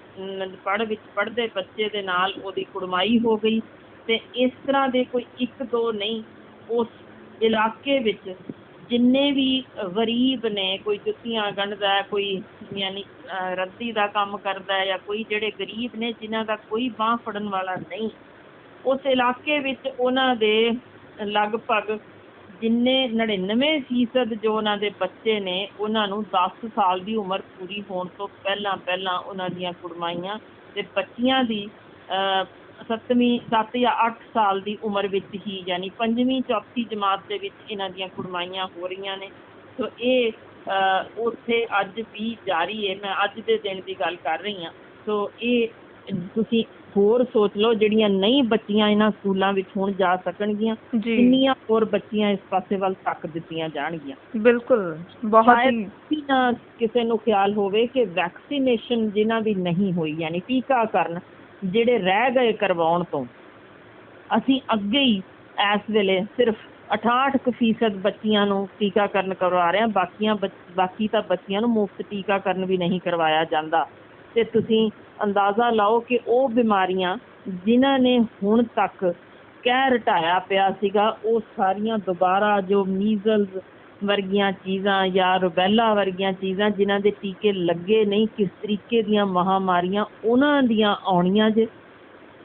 ਪੜ੍ਹਦੇ ਬੱਚੇ ਦੇ ਨਾਲ ਉਹਦੀ ਕੁੜਮਾਈ ਹੋ ਗਈ। ਅਤੇ ਇਸ ਤਰ੍ਹਾਂ ਦੇ ਕੋਈ 1-2 ਨਹੀਂ, ਉਸ ਇਲਾਕੇ ਵਿੱਚ ਜਿੰਨੇ ਵੀ ਗਰੀਬ ਨੇ, ਕੋਈ ਜੁੱਤੀਆਂ ਗੰਢਦਾ, ਕੋਈ ਯਾਨੀ ਰੱਦੀ ਦਾ ਕੰਮ ਕਰਦਾ, ਜਾਂ ਕੋਈ ਜਿਹੜੇ ਗਰੀਬ ਨੇ ਜਿਨ੍ਹਾਂ ਦਾ ਕੋਈ ਬਾਂਹ ਫੜਨ ਵਾਲਾ ਨਹੀਂ, ਉਸ ਇਲਾਕੇ ਵਿੱਚ ਉਹਨਾਂ ਦੇ ਲਗਭਗ ਜਿੰਨੇ 99% ਜੋ ਉਹਨਾਂ ਦੇ ਬੱਚੇ ਨੇ, ਉਹਨਾਂ ਨੂੰ 10 ਸਾਲ ਦੀ ਉਮਰ ਪੂਰੀ ਹੋਣ ਤੋਂ ਪਹਿਲਾਂ ਉਹਨਾਂ ਦੀਆਂ ਕੁੜਮਾਈਆਂ, ਅਤੇ ਬੱਚੀਆਂ ਦੀ 7 ਜਾਂ 8 ਸਾਲ ਦੀ ਉਮਰ ਵਿੱਚ ਹੀ, ਯਾਨੀ 5ਵੀਂ ਚੌਥੀ ਜਮਾਤ ਦੇ ਵਿੱਚ ਇਹਨਾਂ ਦੀਆਂ ਕੁੜਮਾਈਆਂ ਹੋ ਰਹੀਆਂ ਨੇ। ਸੋ ਇਹ ਉੱਥੇ ਅੱਜ ਵੀ ਜਾਰੀ ਹੈ। ਮੈਂ ਅੱਜ ਦੇ ਦਿਨ ਦੀ ਗੱਲ ਕਰ ਰਹੀ ਹਾਂ। ਸੋ ਇਹ ਤੁਸੀਂ ਹੋਰ ਸੋਚ ਲਓ, ਜਿਹੜੀਆਂ ਨਹੀਂ ਬੱਚੀਆਂ ਇਹਨਾਂ ਸਕੂਲਾਂ ਵਿੱਚ ਹੁਣ ਜਾ ਸਕਣਗੀਆਂ, ਕਿੰਨੀਆਂ ਹੋਰ ਬੱਚੀਆਂ ਇਸ ਪਾਸੇ ਵੱਲ ਧੱਕ ਦਿੱਤੀਆਂ ਜਾਣਗੀਆਂ। ਬਿਲਕੁਲ, ਬਹੁਤ ਹੀ ਨਾ ਕਿਸੇ ਨੂੰ ਖਿਆਲ ਹੋਵੇ ਕਿ ਵੈਕਸੀਨੇਸ਼ਨ ਜਿਨ੍ਹਾਂ ਦੀ ਨਹੀਂ ਹੋਈ, ਯਾਨੀ ਟੀਕਾਕਰਨ ਜਿਹੜੇ ਰਹਿ ਗਏ ਕਰਵਾਉਣ ਤੋਂ, ਅਸੀਂ ਅੱਗੇ ਹੀ ਇਸ ਵੇਲੇ ਸਿਰਫ 68% ਬੱਚੀਆਂ ਨੂੰ ਟੀਕਾਕਰਨ ਕਰਵਾ ਰਹੇ ਹਾਂ। ਬਾਕੀ ਤਾਂ ਬੱਚੀਆਂ ਨੂੰ ਮੁਫਤ ਟੀਕਾਕਰਨ ਵੀ ਨਹੀਂ ਕਰਵਾਇਆ ਜਾਂਦਾ। ਅਤੇ ਤੁਸੀਂ ਅੰਦਾਜ਼ਾ ਲਾਓ ਕਿ ਉਹ ਬਿਮਾਰੀਆਂ ਜਿਨ੍ਹਾਂ ਨੇ ਹੁਣ ਤੱਕ ਕਹਿਰ ਢਾਇਆ ਪਿਆ ਸੀਗਾ, ਉਹ ਸਾਰੀਆਂ ਦੁਬਾਰਾ, ਜੋ ਮੀਜ਼ਲਸ ਵਰਗੀਆਂ ਚੀਜ਼ਾਂ ਜਾਂ ਰੁਬੈਲਾ ਵਰਗੀਆਂ ਚੀਜ਼ਾਂ ਜਿਨ੍ਹਾਂ ਦੇ ਟੀਕੇ ਲੱਗੇ ਨਹੀਂ, ਕਿਸ ਤਰੀਕੇ ਦੀਆਂ ਮਹਾਂਮਾਰੀਆਂ ਉਹਨਾਂ ਦੀਆਂ ਆਉਣੀਆਂ ਜੇ,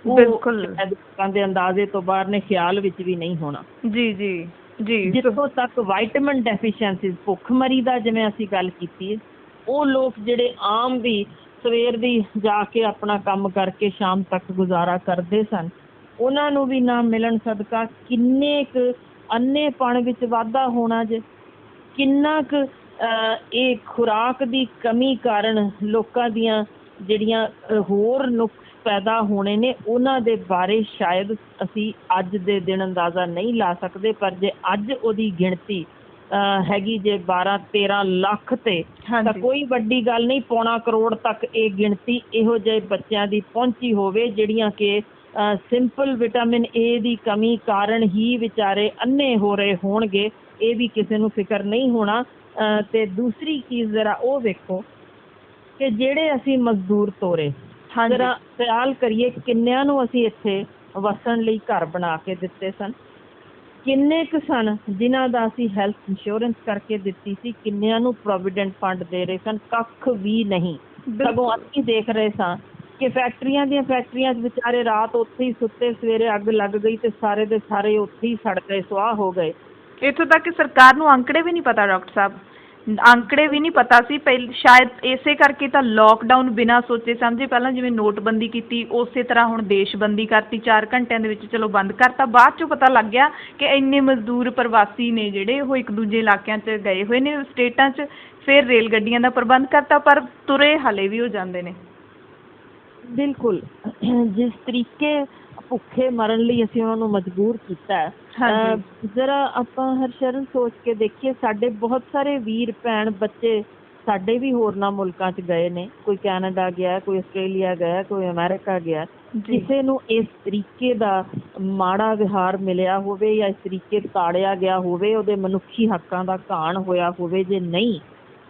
ਬਿਲਕੁਲ ਲੋਕਾਂ ਦੇ ਅੰਦਾਜ਼ੇ ਤੋਂ ਬਾਹਰ ਨੇ, ਖਿਆਲ ਵਿੱਚ ਵੀ ਨਹੀਂ ਹੋਣਾ। ਜੀ ਜੀ ਜੀ। ਜਿੱਥੋਂ ਤੱਕ ਵਾਈਟਮਿਨ ਡੈਫੀਸ਼ੀਐਂਸੀ, ਭੁੱਖਮਰੀ ਦਾ ਜਿਵੇਂ ਅਸੀਂ ਗੱਲ ਕੀਤੀ ਹੈ, ਉਹ ਲੋਕ ਜਿਹੜੇ ਆਮ ਵੀ ਸਵੇਰ ਦੀ ਜਾ ਕੇ ਆਪਣਾ ਕੰਮ ਕਰਕੇ ਸ਼ਾਮ ਤੱਕ ਗੁਜ਼ਾਰਾ ਕਰਦੇ ਸਨ, ਉਹਨਾਂ ਨੂੰ ਵੀ ਨਾ ਮਿਲਣ ਸਦਕਾ ਕਿੰਨੇ ਕੁ ਅੰਨੇਪਣ ਵਿੱਚ ਵਾਧਾ ਹੋਣਾ ਜੇ, ਕਿੰਨਾ ਕੁ ਇਹ ਖੁਰਾਕ ਦੀ ਕਮੀ ਕਾਰਨ ਲੋਕਾਂ ਦੀਆਂ ਜਿਹੜੀਆਂ ਹੋਰ ਨੁਕਸ ਪੈਦਾ ਹੋਣੇ ਨੇ, ਉਹਨਾਂ ਦੇ ਬਾਰੇ ਸ਼ਾਇਦ ਅਸੀਂ ਅੱਜ ਦੇ ਦਿਨ ਅੰਦਾਜ਼ਾ ਨਹੀਂ ਲਾ ਸਕਦੇ। ਪਰ ਜੇ ਅੱਜ ਉਹਦੀ ਗਿਣਤੀ ਹੈਗੀ ਜੇ 12-13 ਲੱਖ ਤੇ, ਤਾਂ ਕੋਈ ਵੱਡੀ ਗੱਲ ਨਹੀਂ। 1.25 ਕਰੋੜ ਤੱਕ ਇਹ ਗਿਣਤੀ ਇਹੋ ਜਿਹੇ ਬੱਚਿਆਂ ਦੀ ਪਹੁੰਚੀ ਹੋਵੇ ਜਿਹੜੀਆਂ ਕਿ ਸਿੰਪਲ ਵਿਟਾਮਿਨ ਏ ਦੀ ਕਮੀ ਕਾਰਨ ਹੀ ਵਿਚਾਰੇ ਅੰਨੇ ਹੋ ਰਹੇ ਹੋਣਗੇ, ਇਹ ਵੀ ਕਿਸੇ ਨੂੰ ਫਿਕਰ ਨਹੀਂ ਹੋਣਾ। ਅਤੇ ਦੂਸਰੀ ਚੀਜ਼ ਜ਼ਰਾ ਉਹ ਵੇਖੋ ਕਿ ਜਿਹੜੇ ਅਸੀਂ ਮਜ਼ਦੂਰ ਤੋਰੇ, ਜ਼ਰਾ ਖਿਆਲ ਕਰੀਏ ਕਿੰਨਿਆਂ ਨੂੰ ਅਸੀਂ ਇੱਥੇ ਵਸਣ ਲਈ ਘਰ ਬਣਾ ਕੇ ਦਿੱਤੇ ਸਨ, ਕਿੰਨੇ ਕੁ ਸਨ ਜਿਨ੍ਹਾਂ ਦਾ ਅਸੀਂ ਹੈਲਥ ਇੰਸ਼ੋਰੈਂਸ ਕਰਕੇ ਦਿੱਤੀ ਸੀ, ਕਿੰਨਿਆਂ ਨੂੰ ਪ੍ਰੋਵੀਡੈਂਟ ਫੰਡ ਦੇ ਰਹੇ ਸਨ। ਕੱਖ ਵੀ ਨਹੀਂ। ਸਗੋਂ ਅਸੀਂ ਦੇਖ ਰਹੇ ਸਾਂ ਕਿ ਫੈਕਟਰੀਆਂ 'ਚ ਵਿਚਾਰੇ ਰਾਤ ਉੱਥੇ ਹੀ ਸੁੱਤੇ, ਸਵੇਰੇ ਅੱਗ ਲੱਗ ਗਈ ਅਤੇ ਸਾਰੇ ਦੇ ਸਾਰੇ ਉੱਥੇ ਹੀ ਸੜ ਗਏ, ਸੁਆਹ ਹੋ ਗਏ। ਇੱਥੋਂ ਤੱਕ ਕਿ ਸਰਕਾਰ ਨੂੰ ਅੰਕੜੇ ਵੀ ਨਹੀਂ ਪਤਾ ਡਾਕਟਰ ਸਾਹਿਬ, ਅੰਕੜੇ ਵੀ ਨਹੀਂ ਪਤਾ ਸੀ। ਸ਼ਾਇਦ ਇਸੇ ਕਰਕੇ ਤਾਂ ਲੋਕਡਾਊਨ ਬਿਨਾਂ ਸੋਚੇ ਸਮਝੇ, ਪਹਿਲਾਂ ਜਿਵੇਂ ਨੋਟਬੰਦੀ ਕੀਤੀ ਉਸੇ ਤਰ੍ਹਾਂ ਹੁਣ ਦੇਸ਼ਬੰਦੀ ਕਰਤੀ, 4 ਘੰਟਿਆਂ ਦੇ ਵਿੱਚ ਚਲੋ ਬੰਦ ਕਰਤਾ। ਬਾਅਦ 'ਚੋਂ ਪਤਾ ਲੱਗ ਗਿਆ ਕਿ ਇੰਨੇ ਮਜ਼ਦੂਰ ਪ੍ਰਵਾਸੀ ਨੇ ਜਿਹੜੇ ਉਹ ਇੱਕ ਦੂਜੇ ਇਲਾਕਿਆਂ 'ਚ ਗਏ ਹੋਏ ਨੇ, ਸਟੇਟਾਂ 'ਚ, ਫਿਰ ਰੇਲ ਗੱਡੀਆਂ ਦਾ ਪ੍ਰਬੰਧ ਕਰਤਾ, ਪਰ ਤੁਰੇ ਹਾਲੇ ਵੀ ਹੋ ਜਾਂਦੇ ਨੇ। ਬਿਲਕੁਲ, ਜਿਸ ਤਰੀਕੇ ਭੁੱਖੇ ਮਰਨ ਲਈ ਅਸੀਂ ਉਹਨਾਂ ਨੂੰ ਮਜਬੂਰ ਕੀਤਾ ਹੈ। ਹਾਂਜੀ। ਜ਼ਰਾ ਆਪਾਂ ਹਰਸ਼ਰਨ ਸੋਚ ਕੇ ਦੇਖੀਏ, ਸਾਡੇ ਬਹੁਤ ਸਾਰੇ ਵੀਰ ਭੈਣ ਬੱਚੇ ਸਾਡੇ ਵੀ ਹੋਰਨਾਂ ਮੁਲਕਾਂ 'ਚ ਗਏ ਨੇ, ਕੋਈ ਕੈਨੇਡਾ ਗਿਆ, ਕੋਈ ਆਸਟ੍ਰੇਲੀਆ ਗਿਆ, ਕੋਈ ਅਮਰੀਕਾ ਗਿਆ। ਜੀ ਕਿਸੇ ਨੂੰ ਇਸ ਤਰੀਕੇ ਦਾ ਮਾੜਾ ਵਿਹਾਰ ਮਿਲਿਆ ਹੋਵੇ ਜਾਂ ਇਸ ਤਰੀਕੇ ਤਾੜਿਆ ਗਿਆ ਹੋਵੇ, ਉਹਦੇ ਮਨੁੱਖੀ ਹੱਕਾਂ ਦਾ ਘਾਣ ਹੋਇਆ ਹੋਵੇ, ਜੇ ਨਹੀਂ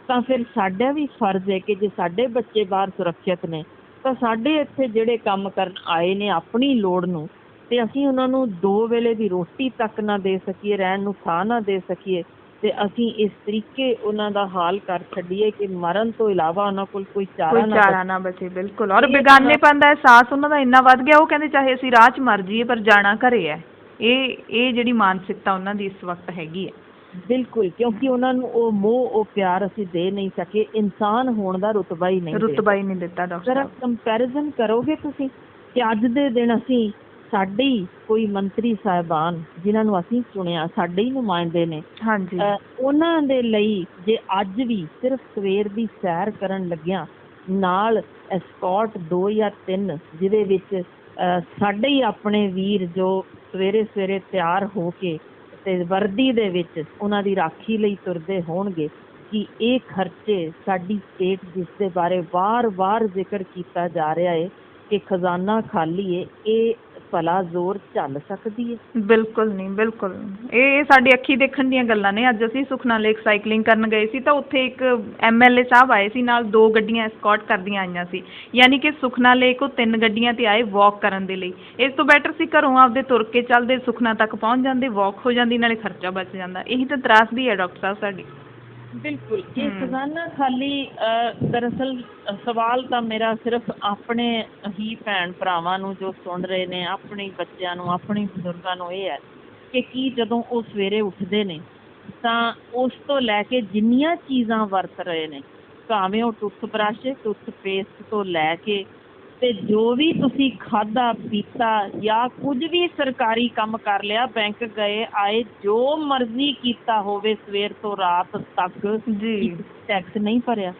ਤਾਂ ਫਿਰ ਸਾਡਾ ਵੀ ਫਰਜ਼ ਹੈ ਕਿ ਜੇ ਸਾਡੇ ਬੱਚੇ ਬਾਹਰ ਸੁਰੱਖਿਅਤ ਨੇ ਤਾਂ ਸਾਡੇ ਇੱਥੇ ਜਿਹੜੇ ਕੰਮ ਕਰਨ ਆਏ ਨੇ ਆਪਣੀ ਲੋੜ ਨੂੰ, ਤੇ ਅਸੀਂ ਉਹਨਾਂ ਨੂੰ 2 ਵੇਲੇ ਦੀ ਰੋਟੀ ਤੱਕ ਨਾ ਦੇ ਸਕੀਏ, ਰਹਿਣ ਨੂੰ ਥਾਂ ਨਾ ਦੇ ਸਕੀਏ, ਤੇ ਅਸੀਂ ਇਸ ਤਰੀਕੇ ਉਹਨਾਂ ਦਾ ਹਾਲ ਕਰ ਛੱਡੀਏ ਕਿ ਮਰਨ ਤੋਂ ਇਲਾਵਾ ਉਹਨਾਂ ਕੋਲ ਕੋਈ ਚਾਰਾ ਨਾ ਬਚੇ। ਬਿਲਕੁਲ। ਔਰ ਬੇਗਾਨੇਪਨ ਦਾ ਅਹਿਸਾਸ ਉਹਨਾਂ ਦਾ ਇੰਨਾ ਵੱਧ ਗਿਆ, ਉਹ ਕਹਿੰਦੇ ਚਾਹੇ ਅਸੀਂ ਰਾਹ 'ਚ ਮਰ ਜਾਈਏ ਪਰ ਜਾਣਾ ਘਰੇ ਹੈ। ਇਹ ਜਿਹੜੀ ਮਾਨਸਿਕਤਾ ਉਹਨਾਂ ਦੀ ਇਸ ਵਕਤ ਹੈਗੀ ਹੈ। ਬਿਲਕੁਲ, ਕਿਉਂਕਿ ਉਹਨਾਂ ਨੂੰ ਉਹ ਮੋਹ, ਉਹ ਪਿਆਰ ਅਸੀਂ ਦੇ ਨਹੀਂ ਸਕੇ, ਇਨਸਾਨ ਹੋਣ ਦਾ ਰੁਤਬਾ ਹੀ ਨਹੀਂ ਦਿੱਤਾ। ਡਾਕਟਰ ਜ਼ਰਾ ਕੰਪੈਰੀਜ਼ਨ ਕਰੋਗੇ ਤੁਸੀਂ ਕਿ ਅੱਜ ਦੇ ਦਿਨ ਅਸੀਂ, ਸਾਡੇ ਹੀ ਕੋਈ ਮੰਤਰੀ ਸਾਹਿਬਾਨ ਜਿਨ੍ਹਾਂ ਨੂੰ ਅਸੀਂ ਚੁਣਿਆ, ਸਾਡੇ ਹੀ ਨੁਮਾਇੰਦੇ ਨੇ, ਹਾਂਜੀ, ਉਹਨਾਂ ਦੇ ਲਈ ਜੇ ਅੱਜ ਵੀ ਸਿਰਫ ਸਵੇਰ ਦੀ ਸੈਰ ਕਰਨ ਲੱਗਿਆਂ ਨਾਲ ਐਸਕੌਟ 2 ਜਾਂ 3 ਜਿਹਦੇ ਵਿੱਚ ਸਾਡੇ ਹੀ ਆਪਣੇ ਵੀਰ ਜੋ ਸਵੇਰੇ ਸਵੇਰੇ ਤਿਆਰ ਹੋ ਕੇ ਤੇ ਵਰਦੀ ਦੇ ਵਿੱਚ ਉਹਨਾਂ ਦੀ ਰਾਖੀ ਲਈ ਤੁਰਦੇ ਹੋਣਗੇ, ਕਿ ਇਹ ਖਰਚੇ ਸਾਡੀ ਸਟੇਟ, ਜਿਸ ਦੇ ਬਾਰੇ ਵਾਰ-ਵਾਰ ਜ਼ਿਕਰ ਕੀਤਾ ਜਾ ਰਿਹਾ ਹੈ ਕਿ ਖਜ਼ਾਨਾ ਖਾਲੀ ਹੈ, ਇਹ ਭਲਾ ਜ਼ੋਰ ਝੱਲ ਸਕਦੀ ਹੈ? ਬਿਲਕੁਲ ਨਹੀਂ, ਬਿਲਕੁਲ। ਇਹ ਸਾਡੀ ਅੱਖੀ ਦੇਖਣ ਦੀਆਂ ਗੱਲਾਂ ਨੇ। ਅੱਜ ਅਸੀਂ ਸੁਖਨਾ ਲੇਕ ਸਾਈਕਲਿੰਗ ਕਰਨ ਗਏ ਸੀ ਤਾਂ ਉੱਥੇ ਇੱਕ MLA ਸਾਹਿਬ ਆਏ ਸੀ, ਨਾਲ 2 ਗੱਡੀਆਂ ਐਸਕੌਟ ਕਰਦੀਆਂ ਆਈਆਂ ਸੀ। ਯਾਨੀ ਕਿ ਸੁਖਨਾ ਲੇਕ ਉਹ 3 ਗੱਡੀਆਂ ਤੇ ਆਏ ਵਾਕ ਕਰਨ ਦੇ ਲਈ। ਇਸ ਤੋਂ ਬੈਟਰ ਸੀ ਘਰੋਂ ਆਪਦੇ ਤੁਰ ਕੇ ਚੱਲਦੇ, ਸੁਖਨਾ ਤੱਕ ਪਹੁੰਚ ਜਾਂਦੇ, ਵਾਕ ਹੋ ਜਾਂਦੀ, ਨਾਲੇ ਖਰਚਾ ਬਚ ਜਾਂਦਾ। ਇਹੀ ਤਾਂ ਤਰਾਸਦੀ ਹੈ ਡਾਕਟਰ ਸਾਹਿਬ ਸਾਡੀ। ਬਿਲਕੁਲ। ਇਹ ਖਜ਼ਾਨਾ ਖਾਲੀ, ਦਰਅਸਲ ਸਵਾਲ ਤਾਂ ਮੇਰਾ ਸਿਰਫ ਆਪਣੇ ਹੀ ਭੈਣ ਭਰਾਵਾਂ ਨੂੰ ਜੋ ਸੁਣ ਰਹੇ ਨੇ, ਆਪਣੇ ਬੱਚਿਆਂ ਨੂੰ, ਆਪਣੇ ਬਜ਼ੁਰਗਾਂ ਨੂੰ ਇਹ ਹੈ ਕਿ ਕੀ ਜਦੋਂ ਉਹ ਸਵੇਰੇ ਉੱਠਦੇ ਨੇ ਤਾਂ ਉਸ ਤੋਂ ਲੈ ਕੇ ਜਿੰਨੀਆਂ ਚੀਜ਼ਾਂ ਵਰਤ ਰਹੇ ਨੇ, ਭਾਵੇਂ ਉਹ ਟੁੱਥਬ੍ਰਸ਼, ਟੁੱਥਪੇਸਟ ਤੋਂ ਲੈ ਕੇ ਤੇ ਜੋ ਵੀ ਤੁਸੀਂ ਖਾਧਾ ਪੀਤਾ ਜਾਂ ਕੁਝ ਵੀ ਸਰਕਾਰੀ ਕੰਮ ਕਰ ਲਿਆ, ਬੈਂਕ ਗਏ ਆਏ, ਜੋ ਮਰਜ਼ੀ ਕੀਤਾ ਹੋਵੇ ਸਵੇਰ ਤੋਂ ਰਾਤ ਤੱਕ, ਜੀ, ਟੈਕਸ ਨਹੀਂ ਭਰਿਆ।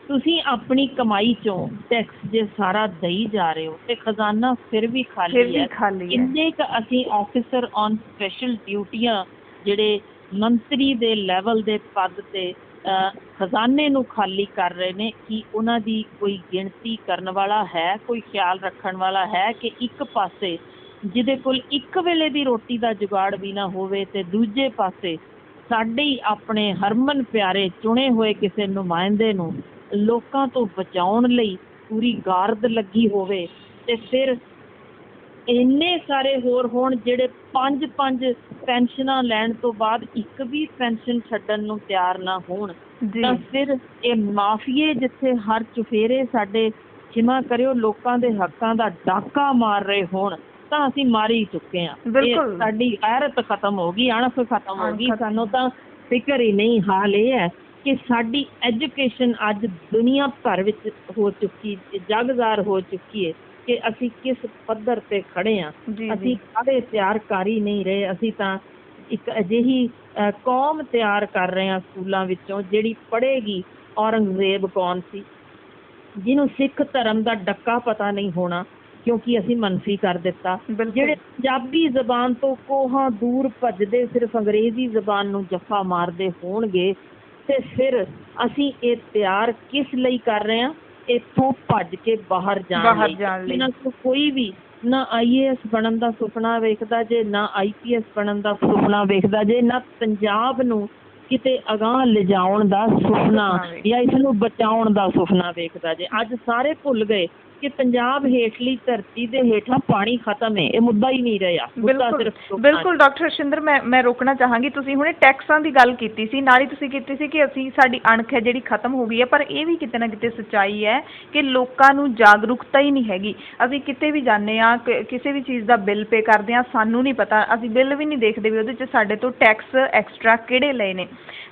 ਤੁਸੀਂ ਆਪਣੀ ਕਮਾਈ ਚੋਂ ਟੈਕਸ ਜੇ ਸਾਰਾ ਦਈ ਜਾ ਰਹੇ ਹੋ ਤੇ ਖਜ਼ਾਨਾ ਫਿਰ ਵੀ ਖਾਲੀ ਹੈ। ਇੰਨੇ ਕੁ ਅਸੀਂ ਆਫਿਸਰ ਔਨ ਸਪੈਸ਼ਲ ਡਿਊਟੀਆਂ ਜਿਹੜੇ ਮੰਤਰੀ ਦੇ ਲੈਵਲ ਦੇ ਪਦ ਤੇ ਖਜ਼ਾਨੇ ਨੂੰ ਖਾਲੀ ਕਰ ਰਹੇ ਨੇ, ਕਿ ਉਹਨਾਂ ਦੀ ਕੋਈ ਗਿਣਤੀ ਕਰਨ ਵਾਲਾ ਹੈ, ਕੋਈ ਖਿਆਲ ਰੱਖਣ ਵਾਲਾ ਹੈ ਕਿ ਇੱਕ ਪਾਸੇ ਜਿਹਦੇ ਕੋਲ 1 ਵੇਲੇ ਦੀ ਰੋਟੀ ਦਾ ਜੁਗਾੜ ਵੀ ਨਾ ਹੋਵੇ ਤੇ ਦੂਜੇ ਪਾਸੇ ਸਾਡੇ ਹੀ ਆਪਣੇ ਹਰਮਨ ਪਿਆਰੇ ਚੁਣੇ ਹੋਏ ਕਿਸੇ ਨੁਮਾਇੰਦੇ ਨੂੰ ਲੋਕਾਂ ਤੋਂ ਬਚਾਉਣ ਲਈ ਪੂਰੀ ਗਾਰਦ ਲੱਗੀ ਹੋਵੇ, ਤੇ ਫਿਰ ਇੰਨੇ ਸਾਰੇ ਹੋਰ ਹੋਣ ਜਿਹੜੇ 5-5 ਪੈਨਸ਼ਨਾਂ ਲੈਣ ਤੋਂ ਬਾਅਦ ਇੱਕ ਵੀ ਪੈਨਸ਼ਨ ਛੱਡਣ ਨੂੰ ਤਿਆਰ ਨਾ ਹੋਣ, ਤਾਂ ਫਿਰ ਇਹ ਮਾਫੀਏ ਜਿੱਥੇ ਹਰ ਚੁਫੇਰੇ ਸਾਡੇ, ਖਿਮਾ ਕਰਿਓ, ਲੋਕਾਂ ਦੇ ਹੱਕਾਂ ਦਾ ਡਾਕਾ ਮਾਰ ਰਹੇ ਹੋਣ, ਤਾਂ ਅਸੀਂ ਮਾਰ ਹੀ ਚੁੱਕੇ ਹਾਂ। ਸਾਡੀ ਗੈਰਤ ਖਤਮ ਹੋ ਗਈ, ਅਣਖ ਖਤਮ ਹੋ ਗਈ। ਸਾਨੂੰ ਤਾਂ ਫਿਕਰ ਹੀ ਨਹੀਂ। ਹਾਲ ਇਹ ਹੈ ਕਿ ਸਾਡੀ ਐਜੂਕੇਸ਼ਨ ਅੱਜ ਦੁਨੀਆ ਭਰ ਵਿੱਚ ਹੋ ਚੁੱਕੀ, ਜਗਜ਼ਾਰ ਹੋ ਚੁੱਕੀ ਹੈ ਕਿ ਅਸੀਂ ਕਿਸ ਪੱਧਰ ਤੇ ਖੜੇ ਹਾਂ। ਅਸੀਂ ਕਾਹਦੇ ਤਿਆਰ ਕਰ ਹੀ ਨਹੀਂ ਰਹੇ। ਅਸੀਂ ਤਾਂ ਇੱਕ ਅਜਿਹੀ ਕੌਮ ਤਿਆਰ ਕਰ ਰਹੇ ਹਾਂ ਸਕੂਲਾਂ ਵਿੱਚੋਂ ਜਿਹੜੀ ਪੜ੍ਹੇਗੀ ਔਰੰਗਜ਼ੇਬ ਕੌਣ ਸੀ, ਜਿਹਨੂੰ ਸਿੱਖ ਧਰਮ ਦਾ ਡੱਕਾ ਪਤਾ ਨਹੀਂ ਹੋਣਾ ਕਿਉਂਕਿ ਅਸੀਂ ਮੰਨਫੀ ਕਰ ਦਿੱਤਾ। ਜਿਹੜੇ ਪੰਜਾਬੀ ਜ਼ਬਾਨ ਤੋਂ ਕੋਹਾਂ ਦੂਰ ਭੱਜਦੇ ਸਿਰਫ ਅੰਗਰੇਜ਼ੀ ਜ਼ਬਾਨ ਨੂੰ ਜੱਫਾ ਮਾਰਦੇ ਹੋਣਗੇ, ਤੇ ਫਿਰ ਅਸੀਂ ਇਹ ਤਿਆਰ ਕਿਸ ਲਈ ਕਰ ਰਹੇ ਹਾਂ? ਇੱਥੋਂ ਭੱਜ ਕੇ ਬਾਹਰ ਜਾਣ ਲਈ। ਇਹਨਾਂ ਤੋਂ ਕੋਈ ਵੀ ਨਾ IAS ਬਣਨ ਦਾ ਸੁਪਨਾ ਵੇਖਦਾ ਜੇ, ਨਾ IPS ਬਣਨ ਦਾ ਸੁਪਨਾ ਵੇਖਦਾ ਜੇ, ਨਾ ਪੰਜਾਬ ਨੂੰ ਕਿਤੇ ਅਗਾਂਹ ਲਿਜਾਉਣ ਦਾ ਸੁਪਨਾ ਜਾਂ ਇਸ ਨੂੰ ਬਚਾਉਣ ਦਾ ਸੁਪਨਾ ਵੇਖਦਾ ਜੇ। ਅੱਜ ਸਾਰੇ ਭੁੱਲ ਗਏ ਕਿ ਪੰਜਾਬ ਹੇਠਲੀ ਧਰਤੀ ਦੇ ਹੇਠਾਂ ਪਾਣੀ ਖਤਮ ਹੈ, ਇਹ ਮੁੱਦਾ ਹੀ ਨਹੀਂ ਰਿਹਾ। ਬਿਲਕੁਲ ਡਾਕਟਰ ਹਰਸ਼ਿੰਦਰ, ਮੈਂ ਰੋਕਣਾ ਚਾਹਾਂਗੀ। ਤੁਸੀਂ ਹੁਣੇ ਟੈਕਸਾਂ ਦੀ ਗੱਲ ਕੀਤੀ ਸੀ, ਨਾਲ ਹੀ ਤੁਸੀਂ ਕੀਤੀ ਸੀ ਕਿ ਅਸੀਂ, ਸਾਡੀ ਅਣਖ ਹੈ ਜਿਹੜੀ ਖਤਮ ਹੋ ਗਈ ਹੈ, ਪਰ ਇਹ ਵੀ ਕਿਤੇ ਨਾ ਕਿਤੇ ਸੱਚਾਈ ਹੈ ਕਿ ਲੋਕਾਂ ਨੂੰ ਜਾਗਰੂਕਤਾ ਹੀ ਨਹੀਂ ਹੈਗੀ। ਅਸੀਂ ਕਿਤੇ ਵੀ ਜਾਂਦੇ ਹਾਂ, ਕਿਸੇ ਵੀ ਚੀਜ਼ ਦਾ ਬਿੱਲ ਪੇ ਕਰਦੇ ਹਾਂ, ਸਾਨੂੰ ਨਹੀਂ ਪਤਾ, ਅਸੀਂ ਬਿੱਲ ਵੀ ਨਹੀਂ ਦੇਖਦੇ ਵੀ ਉਹਦੇ 'ਚ ਸਾਡੇ ਤੋਂ ਟੈਕਸ ਐਕਸਟਰਾ ਕਿਹੜੇ ਲਏ ਨੇ।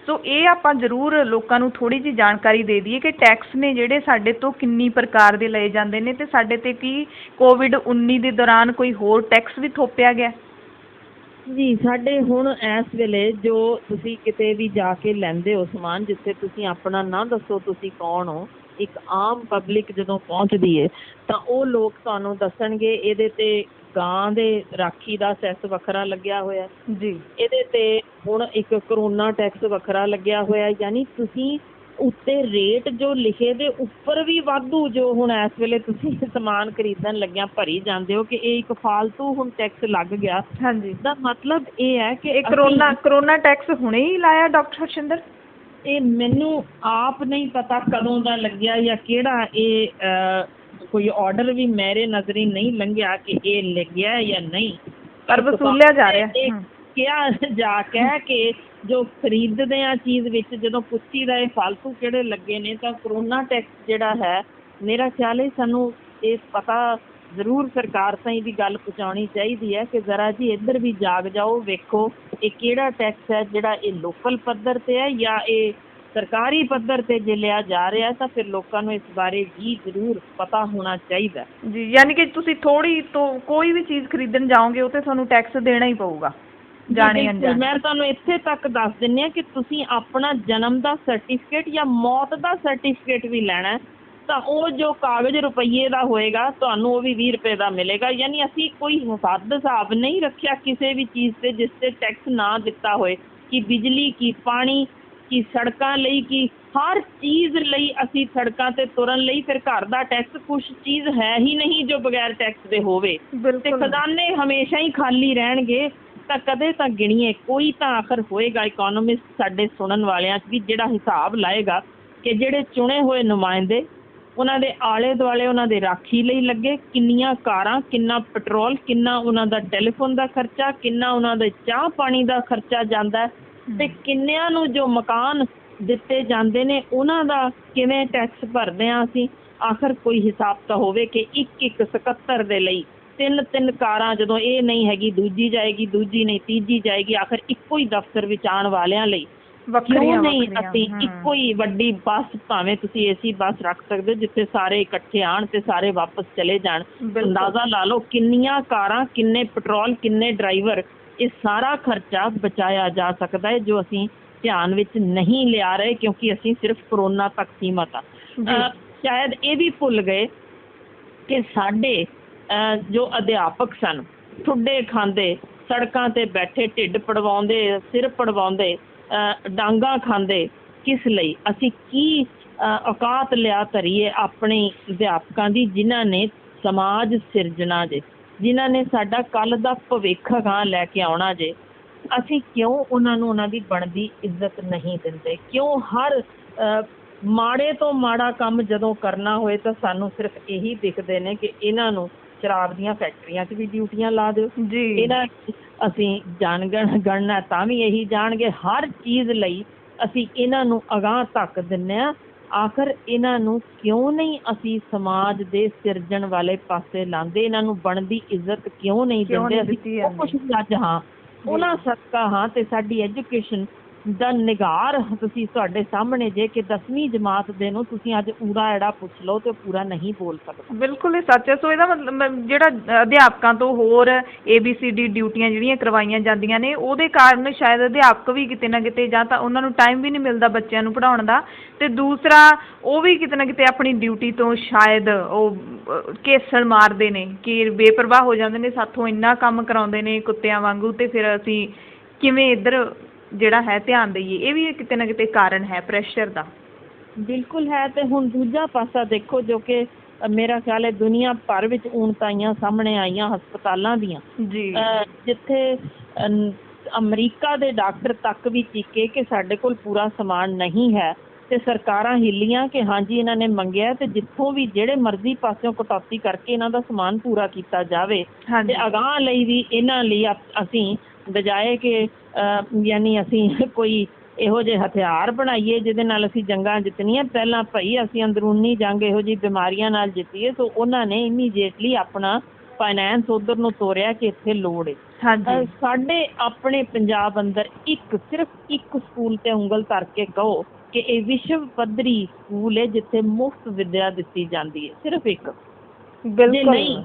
ਸੋ ਇਹ ਆਪਾਂ ਜ਼ਰੂਰ ਲੋਕਾਂ ਨੂੰ ਥੋੜ੍ਹੀ ਜਿਹੀ ਜਾਣਕਾਰੀ ਦੇ ਦਈਏ ਕਿ ਟੈਕਸ ਨੇ ਜਿਹੜੇ ਸਾਡੇ ਤੋਂ ਕਿੰਨੀ ਪ੍ਰਕਾਰ ਦੇ ਲਏ ਜਾਂਦੇ ਨੇ, ਤੇ ਸਾਡੇ ਤੇ ਕੀ COVID-19 ਦੇ ਦੌਰਾਨ ਕੋਈ ਹੋਰ ਟੈਕਸ ਵੀ ਥੋਪਿਆ ਗਿਆ? ਜੀ, ਸਾਡੇ ਹੁਣ ਇਸ ਵੇਲੇ ਜੋ ਤੁਸੀਂ ਕਿਤੇ ਵੀ ਜਾ ਕੇ ਲੈਂਦੇ ਹੋ ਸਮਾਨ, ਜਿੱਥੇ ਤੁਸੀਂ ਆਪਣਾ ਨਾ ਦੱਸੋ ਤੁਸੀਂ ਕੌਣ ਹੋ, ਇੱਕ ਆਮ ਪਬਲਿਕ ਜਦੋਂ ਪਹੁੰਚਦੀ ਹੈ ਤਾਂ ਉਹ ਲੋਕ ਤੁਹਾਨੂੰ ਦੱਸਣਗੇ ਇਹਦੇ ਤੇ ਗਾਂ ਦੇ ਰਾਖੀ ਦਾ ਸੈਸ ਵੱਖਰਾ ਲੱਗਿਆ ਹੋਇਆ ਜੀ ਇਹਦੇ ਤੇ ਹੁਣ ਇੱਕ ਕਰੋਨਾ ਟੈਕਸ ਵੱਖਰਾ ਲੱਗਿਆ ਹੋਇਆ ਯਾਨੀ ਤੁਸੀਂ ਉੱਤੇ ਰੇਟ ਜੋ ਲਿਖੇ ਦੇ ਉੱਪਰ ਵੀ ਵਾਧੂ ਜੋ ਹੁਣ ਇਸ ਵੇਲੇ ਤੁਸੀਂ ਸਮਾਨ ਖਰੀਦਣ ਲੱਗਿਆ ਭਰੀ ਜਾਂਦੇ ਹੋ ਕਿ ਇਹ ਇੱਕ ਫਾਲਤੂ ਹੁਣ ਟੈਕਸ ਲੱਗ ਗਿਆ। ਹਾਂਜੀ ਦਾ ਮਤਲਬ ਇਹ ਹੈ ਕਿ ਇਹ ਕਰੋਨਾ ਟੈਕਸ ਹੁਣੇ ਹੀ ਲਾਇਆ ਡਾਕਟਰ ਹਰਸ਼ਿੰਦਰ? ਇਹ ਮੈਨੂੰ ਆਪ ਨਹੀਂ ਪਤਾ ਕਦੋਂ ਦਾ ਲੱਗਿਆ ਜਾਂ ਕਿਹੜਾ ਇਹ ਕੋਈ ਆਰਡਰ ਵੀ ਮੇਰੇ ਨਜ਼ਰੀ ਨਹੀਂ ਲੰਘਿਆ ਕਿ ਇਹ ਲੱਗਿਆ ਜਾਂ ਨਹੀਂ, ਪਰ ਵਸੂਲਿਆ ਜਾ ਰਿਹਾ। ਕਿਹਾ ਜਾ ਕਹਿ ਕੇ ਜੋ ਖਰੀਦਦੇ ਆ ਚੀਜ਼ ਵਿੱਚ ਜਦੋਂ ਪੁੱਛੀਦਾ ਇਹ ਫਾਲਤੂ ਕਿਹੜੇ ਲੱਗੇ ਨੇ ਤਾਂ ਕਰੋਨਾ ਟੈਕਸ ਜਿਹੜਾ ਹੈ ਮੇਰਾ ਖਿਆਲ ਹੈ ਸਾਨੂੰ ਇਹ ਪਤਾ ਜ਼ਰੂਰ ਸਰਕਾਰ ਤਾਈਂ ਵੀ ਗੱਲ ਪਹੁੰਚਾਉਣੀ ਚਾਹੀਦੀ ਹੈ ਕਿ ਜ਼ਰਾ ਜੀ ਇੱਧਰ ਵੀ ਜਾਗ ਜਾਓ, ਵੇਖੋ ਇਹ ਕਿਹੜਾ ਟੈਕਸ ਹੈ ਜਿਹੜਾ ਇਹ ਲੋਕਲ ਪੱਧਰ 'ਤੇ ਹੈ ਜਾਂ ਇਹ ਸਰਕਾਰੀ ਪੱਧਰ 'ਤੇ ਜੇ ਲਿਆ ਜਾ ਰਿਹਾ ਤਾਂ ਫਿਰ ਲੋਕਾਂ ਨੂੰ ਇਸ ਬਾਰੇ ਵੀ ਜ਼ਰੂਰ ਪਤਾ ਹੋਣਾ ਚਾਹੀਦਾ ਜੀ। ਯਾਨੀ ਕਿ ਤੁਸੀਂ ਥੋੜ੍ਹੀ ਤੋਂ ਕੋਈ ਵੀ ਚੀਜ਼ ਖਰੀਦਣ ਜਾਓਗੇ ਉਹ 'ਤੇ ਤੁਹਾਨੂੰ ਟੈਕਸ ਦੇਣਾ ਹੀ ਪਊਗਾ ਜਾਣੇ ਅਣਜਾਣੇ। ਮੈਂ ਤੁਹਾਨੂੰ ਇੱਥੇ ਤੱਕ ਦੱਸ ਦਿੰਦੀ ਹਾਂ ਕਿ ਤੁਸੀਂ ਆਪਣਾ ਜਨਮ ਦਾ ਸਰਟੀਫਿਕੇਟ ਜਾਂ ਮੌਤ ਦਾ ਸਰਟੀਫਿਕੇਟ ਵੀ ਲੈਣਾ ਤਾਂ ਉਹ ਜੋ ਕਾਗਜ਼ ਰੁਪਈਏ ਦਾ ਹੋਏਗਾ ਤੁਹਾਨੂੰ ਉਹ ਵੀ 20 ਰੁਪਏ ਦਾ ਮਿਲੇਗਾ। ਯਾਨੀ ਅਸੀਂ ਕੋਈ ਹਿਸਾਬ ਨਹੀਂ ਰੱਖਿਆ ਕਿਸੇ ਵੀ ਚੀਜ਼ 'ਤੇ ਜਿਸ 'ਤੇ ਟੈਕਸ ਨਾ ਦਿੱਤਾ ਹੋਏ ਕਿ ਬਿਜਲੀ ਕੀ ਪਾਣੀ ਕਿ ਸੜਕਾਂ ਲਈ ਕਿ ਹਰ ਚੀਜ਼ ਲਈ ਅਸੀਂ ਸੜਕਾਂ 'ਤੇ ਤੁਰਨ ਲਈ ਫਿਰ ਘਰ ਦਾ ਟੈਕਸ ਕੁਛ ਚੀਜ਼ ਹੈ ਹੀ ਨਹੀਂ ਜੋ ਬਗੈਰ ਟੈਕਸ ਦੇ ਹੋਵੇ ਤੇ ਖਜ਼ਾਨੇ ਹਮੇਸ਼ਾ ਹੀ ਖਾਲੀ ਰਹਿਣਗੇ। ਤਾਂ ਕਦੇ ਤਾਂ ਗਿਣੀਏ ਕੋਈ ਤਾਂ ਆਖਰ ਹੋਏਗਾ ਇਕੋਨੋਮਿਸਟ ਸਾਡੇ ਸੁਣਨ ਵਾਲਿਆਂ 'ਚ ਵੀ ਜਿਹੜਾ ਹਿਸਾਬ ਲਾਏਗਾ ਕਿ ਜਿਹੜੇ ਚੁਣੇ ਹੋਏ ਨੁਮਾਇੰਦੇ ਉਹਨਾਂ ਦੇ ਆਲੇ ਦੁਆਲੇ ਉਹਨਾਂ ਦੇ ਰਾਖੀ ਲਈ ਲੱਗੇ ਕਿੰਨੀਆਂ ਕਾਰਾਂ, ਕਿੰਨਾ ਪੈਟਰੋਲ, ਕਿੰਨਾ ਉਹਨਾਂ ਦਾ ਟੈਲੀਫੋਨ ਦਾ ਖਰਚਾ, ਕਿੰਨਾ ਉਹਨਾਂ ਦੇ ਚਾਹ ਪਾਣੀ ਦਾ ਖਰਚਾ ਜਾਂਦਾ ਤੇ ਕਿੰਨਿਆਂ ਨੂੰ ਜੋ ਮਕਾਨ ਦਿੱਤੇ ਜਾਂਦੇ ਨੇ ਉਹਨਾਂ ਦਾ ਕਿਵੇਂ ਟੈਕਸ ਭਰਦੇ ਹਾਂ ਅਸੀਂ। ਆਖਰ ਕੋਈ ਹਿਸਾਬ ਤਾਂ ਹੋਵੇ ਕਿ ਇੱਕ ਸਕੱਤਰ ਦੇ ਲਈ ਤਿੰਨ ਕਾਰਾਂ ਜਦੋਂ ਇਹ ਨਹੀਂ ਹੈਗੀ ਦੂਜੀ ਜਾਏਗੀ, ਦੂਜੀ ਨਹੀਂ ਤੀਜੀ ਜਾਏਗੀ, ਆਖਰ ਇੱਕੋ ਹੀ ਦਫ਼ਤਰ ਵਿੱਚ ਆਉਣ ਵਾਲਿਆਂ ਲਈ ਕਿਉਂ ਨਹੀਂ ਅਸੀਂ ਇੱਕੋ ਹੀ ਵੱਡੀ ਬੱਸ ਭਾਵੇਂ ਤੁਸੀਂ ਏਸੀ ਬੱਸ ਰੱਖ ਸਕਦੇ ਹੋ ਜਿੱਥੇ ਸਾਰੇ ਇਕੱਠੇ ਆਉਣ ਤੇ ਸਾਰੇ ਵਾਪਸ ਚਲੇ ਜਾਣ। ਅੰਦਾਜ਼ਾ ਲਾ ਲਓ ਕਿੰਨੀਆਂ ਕਾਰਾਂ, ਕਿੰਨੇ ਪੈਟਰੋਲ, ਕਿੰਨੇ ਡਰਾਈਵਰ, ਇਹ ਸਾਰਾ ਖਰਚਾ ਬਚਾਇਆ ਜਾ ਸਕਦਾ ਹੈ ਜੋ ਅਸੀਂ ਧਿਆਨ ਵਿੱਚ ਨਹੀਂ ਲਿਆ ਰਹੇ ਕਿਉਂਕਿ ਅਸੀਂ ਸਿਰਫ ਕਰੋਨਾ ਤੱਕ ਸੀਮਤ ਹਾਂ। ਸ਼ਾਇਦ ਇਹ ਵੀ ਭੁੱਲ ਗਏ ਕਿ ਸਾਡੇ ਜੋ ਅਧਿਆਪਕ ਸਨ ਠੁੱਡੇ ਖਾਂਦੇ ਸੜਕਾਂ 'ਤੇ ਬੈਠੇ ਢਿੱਡ ਪੜਵਾਉਂਦੇ, ਸਿਰ ਪੜਵਾਉਂਦੇ, ਡਾਂਗਾ ਖਾਂਦੇ ਕਿਸ ਲਈ? ਅਸੀਂ ਕੀ ਔਕਾਤ ਲਿਆ ਧਰੀਏ ਆਪਣੇ ਅਧਿਆਪਕਾਂ ਦੀ ਜਿਨ੍ਹਾਂ ਨੇ ਸਮਾਜ ਸਿਰਜਣਾ ਜੇ, ਜਿਨ੍ਹਾਂ ਨੇ ਸਾਡਾ ਕੱਲ੍ਹ ਦਾ ਭਵਿੱਖ ਅਗਾਂਹ ਲੈ ਕੇ ਆਉਣਾ ਜੇ। ਅਸੀਂ ਕਿਉਂ ਉਹਨਾਂ ਨੂੰ ਉਹਨਾਂ ਦੀ ਬਣਦੀ ਇੱਜ਼ਤ ਨਹੀਂ ਦਿੰਦੇ? ਕਿਉਂ ਹਰ ਮਾੜੇ ਤੋਂ ਮਾੜਾ ਕੰਮ ਜਦੋਂ ਕਰਨਾ ਹੋਏ ਤਾਂ ਸਾਨੂੰ ਸਿਰਫ ਇਹੀ ਦਿਖਦੇ ਨੇ ਕਿ ਇਹਨਾਂ ਨੂੰ ਸ਼ਰਾਬ ਦੀਆਂ ਫੈਕਟਰੀਆਂ 'ਚ ਵੀ ਡਿਊਟੀਆਂ ਲਾ ਦਿਓ ਜੀ, ਇਹਨਾਂ ਅਸੀਂ ਗਣਨਾ ਤਾਂ ਵੀ ਇਹੀ ਜਾਣਗੇ। ਹਰ ਚੀਜ਼ ਲਈ ਅਸੀਂ ਇਹਨਾਂ ਨੂੰ ਅਗਾਂਹ ਧੱਕ ਦਿੰਦੇ ਹਾਂ। ਆਖਰ ਇਹਨਾਂ ਨੂੰ ਕਿਉਂ ਨਹੀਂ ਅਸੀਂ ਸਮਾਜ ਦੇ ਸਿਰਜਣ ਵਾਲੇ ਪਾਸੇ ਲਾਉਂਦੇ? ਇਹਨਾਂ ਨੂੰ ਬਣਦੀ ਇੱਜ਼ਤ ਕਿਉਂ ਨਹੀਂ ਦਿੰਦੇ? ਅਸੀਂ ਉਹ ਕੁਛ ਅੱਜ ਹਾਂ ਉਹਨਾਂ ਸਦਕਾ ਹਾਂ ਤੇ ਸਾਡੀ ਐਜੂਕੇਸ਼ਨ ਦਾ ਨਿਗਾਰ ਤੁਸੀਂ ਤੁਹਾਡੇ ਸਾਹਮਣੇ ਜੇ ਕਿ 10ਵੀਂ ਜਮਾਤ ਦੇ ਨੂੰ ਤੁਸੀਂ ਅੱਜ ਊੜਾ ਐੜਾ ਪੁੱਛ ਲਓ ਤੇ ਪੂਰਾ ਨਹੀਂ ਬੋਲ ਸਕਦਾ। ਬਿਲਕੁਲ ਇਹ ਸੱਚ ਹੈ। ਸੋ ਇਹਦਾ ਮਤਲਬ ਜਿਹੜਾ ਅਧਿਆਪਕਾਂ ਤੋਂ ਹੋਰ ABCD ਡਿਊਟੀਆਂ ਜਿਹੜੀਆਂ ਕਰਵਾਈਆਂ ਜਾਂਦੀਆਂ ਨੇ ਉਹਦੇ ਕਾਰਨ ਸ਼ਾਇਦ ਅਧਿਆਪਕ ਵੀ ਕਿਤੇ ਨਾ ਕਿਤੇ ਜਾਂ ਤਾਂ ਉਹਨਾਂ ਨੂੰ ਟਾਈਮ ਵੀ ਨਹੀਂ ਮਿਲਦਾ ਬੱਚਿਆਂ ਨੂੰ ਪੜ੍ਹਾਉਣ ਦਾ ਤੇ ਦੂਸਰਾ ਉਹ ਵੀ ਕਿਤੇ ਨਾ ਕਿਤੇ ਆਪਣੀ ਡਿਊਟੀ ਤੋਂ ਸ਼ਾਇਦ ਉਹ ਘੇਸਣ ਮਾਰਦੇ ਨੇ ਕਿ ਬੇਪਰਵਾਹ ਹੋ ਜਾਂਦੇ ਨੇ, ਸਾਥੋਂ ਇੰਨਾ ਕੰਮ ਕਰਾਉਂਦੇ ਨੇ ਕੁੱਤਿਆਂ ਵਾਂਗੂ ਤੇ ਫਿਰ ਅਸੀਂ ਕਿਵੇਂ ਇੱਧਰ ਜਿਹੜਾ ਹੈ ਧਿਆਨ ਦੇਈਏ। ਇਹ ਵੀ ਕਿਤੇ ਨਾ ਕਿਤੇ ਕਾਰਨ ਹੈ ਪ੍ਰੈਸ਼ਰ ਦਾ। ਬਿਲਕੁਲ ਹੈ। ਤੇ ਹੁਣ ਦੂਜਾ ਪਾਸਾ ਦੇਖੋ ਜੋ ਕਿ ਮੇਰਾ ਖਿਆਲ ਹੈ ਦੁਨੀਆ ਭਰ ਵਿੱਚ ਊਣਤਾਈਆਂ ਸਾਹਮਣੇ ਆਈਆਂ ਹਸਪਤਾਲਾਂ ਦੀਆਂ ਜੀ, ਜਿੱਥੇ ਅਮਰੀਕਾ ਦੇ ਡਾਕਟਰ ਤੱਕ ਵੀ ਚੀਕੇ ਕਿ ਸਾਡੇ ਕੋਲ ਪੂਰਾ ਸਮਾਨ ਨਹੀਂ ਹੈ ਤੇ ਸਰਕਾਰਾਂ ਹਿੱਲੀਆਂ ਕਿ ਹਾਂਜੀ ਇਹਨਾਂ ਨੇ ਮੰਗਿਆ ਤੇ ਜਿੱਥੋਂ ਵੀ ਜਿਹੜੇ ਮਰਜ਼ੀ ਪਾਸਿਓਂ ਕਟੌਤੀ ਕਰਕੇ ਇਹਨਾਂ ਦਾ ਸਮਾਨ ਪੂਰਾ ਕੀਤਾ ਜਾਵੇ ਤੇ ਅਗਾਂਹ ਲਈ ਵੀ ਇਹਨਾਂ ਲਈ ਅਸੀਂ ਬਜਾਏ ਕਿ ਯਾਨੀ ਅਸੀਂ ਕੋਈ ਇਹੋ ਜਿਹੇ ਹਥਿਆਰ ਬਣਾਈਏ ਜਿਹਦੇ ਨਾਲ ਅਸੀਂ ਜੰਗਾਂ ਜਿੱਤਣੀਆਂ, ਪਹਿਲਾਂ ਭਾਈ ਅਸੀਂ ਅੰਦਰੂਨੀ ਜੰਗ ਇਹੋ ਜਿਹੀ ਬਿਮਾਰੀਆਂ ਨਾਲ ਜਿੱਤੀਏ। ਸੋ ਉਹਨਾਂ ਨੇ ਇਮੀਡੀਏਟਲੀ ਆਪਣਾ ਫਾਈਨੈਂਸ ਉੱਧਰ ਨੂੰ ਤੋਰਿਆ ਕਿ ਇੱਥੇ ਲੋੜ ਹੈ। ਸਾਡੇ ਆਪਣੇ ਪੰਜਾਬ ਅੰਦਰ ਸਿਰਫ ਇੱਕ ਸਕੂਲ ਤੇ ਉਂਗਲ ਧਰ ਕੇ ਕਹੋ ਕਿ ਇਹ ਵਿਸ਼ਵ ਪੱਧਰੀ ਸਕੂਲ ਹੈ ਜਿੱਥੇ ਮੁਫਤ ਵਿੱਦਿਆ ਦਿੱਤੀ ਜਾਂਦੀ ਹੈ, ਸਿਰਫ ਇੱਕ। ਜੇ ਨਹੀਂ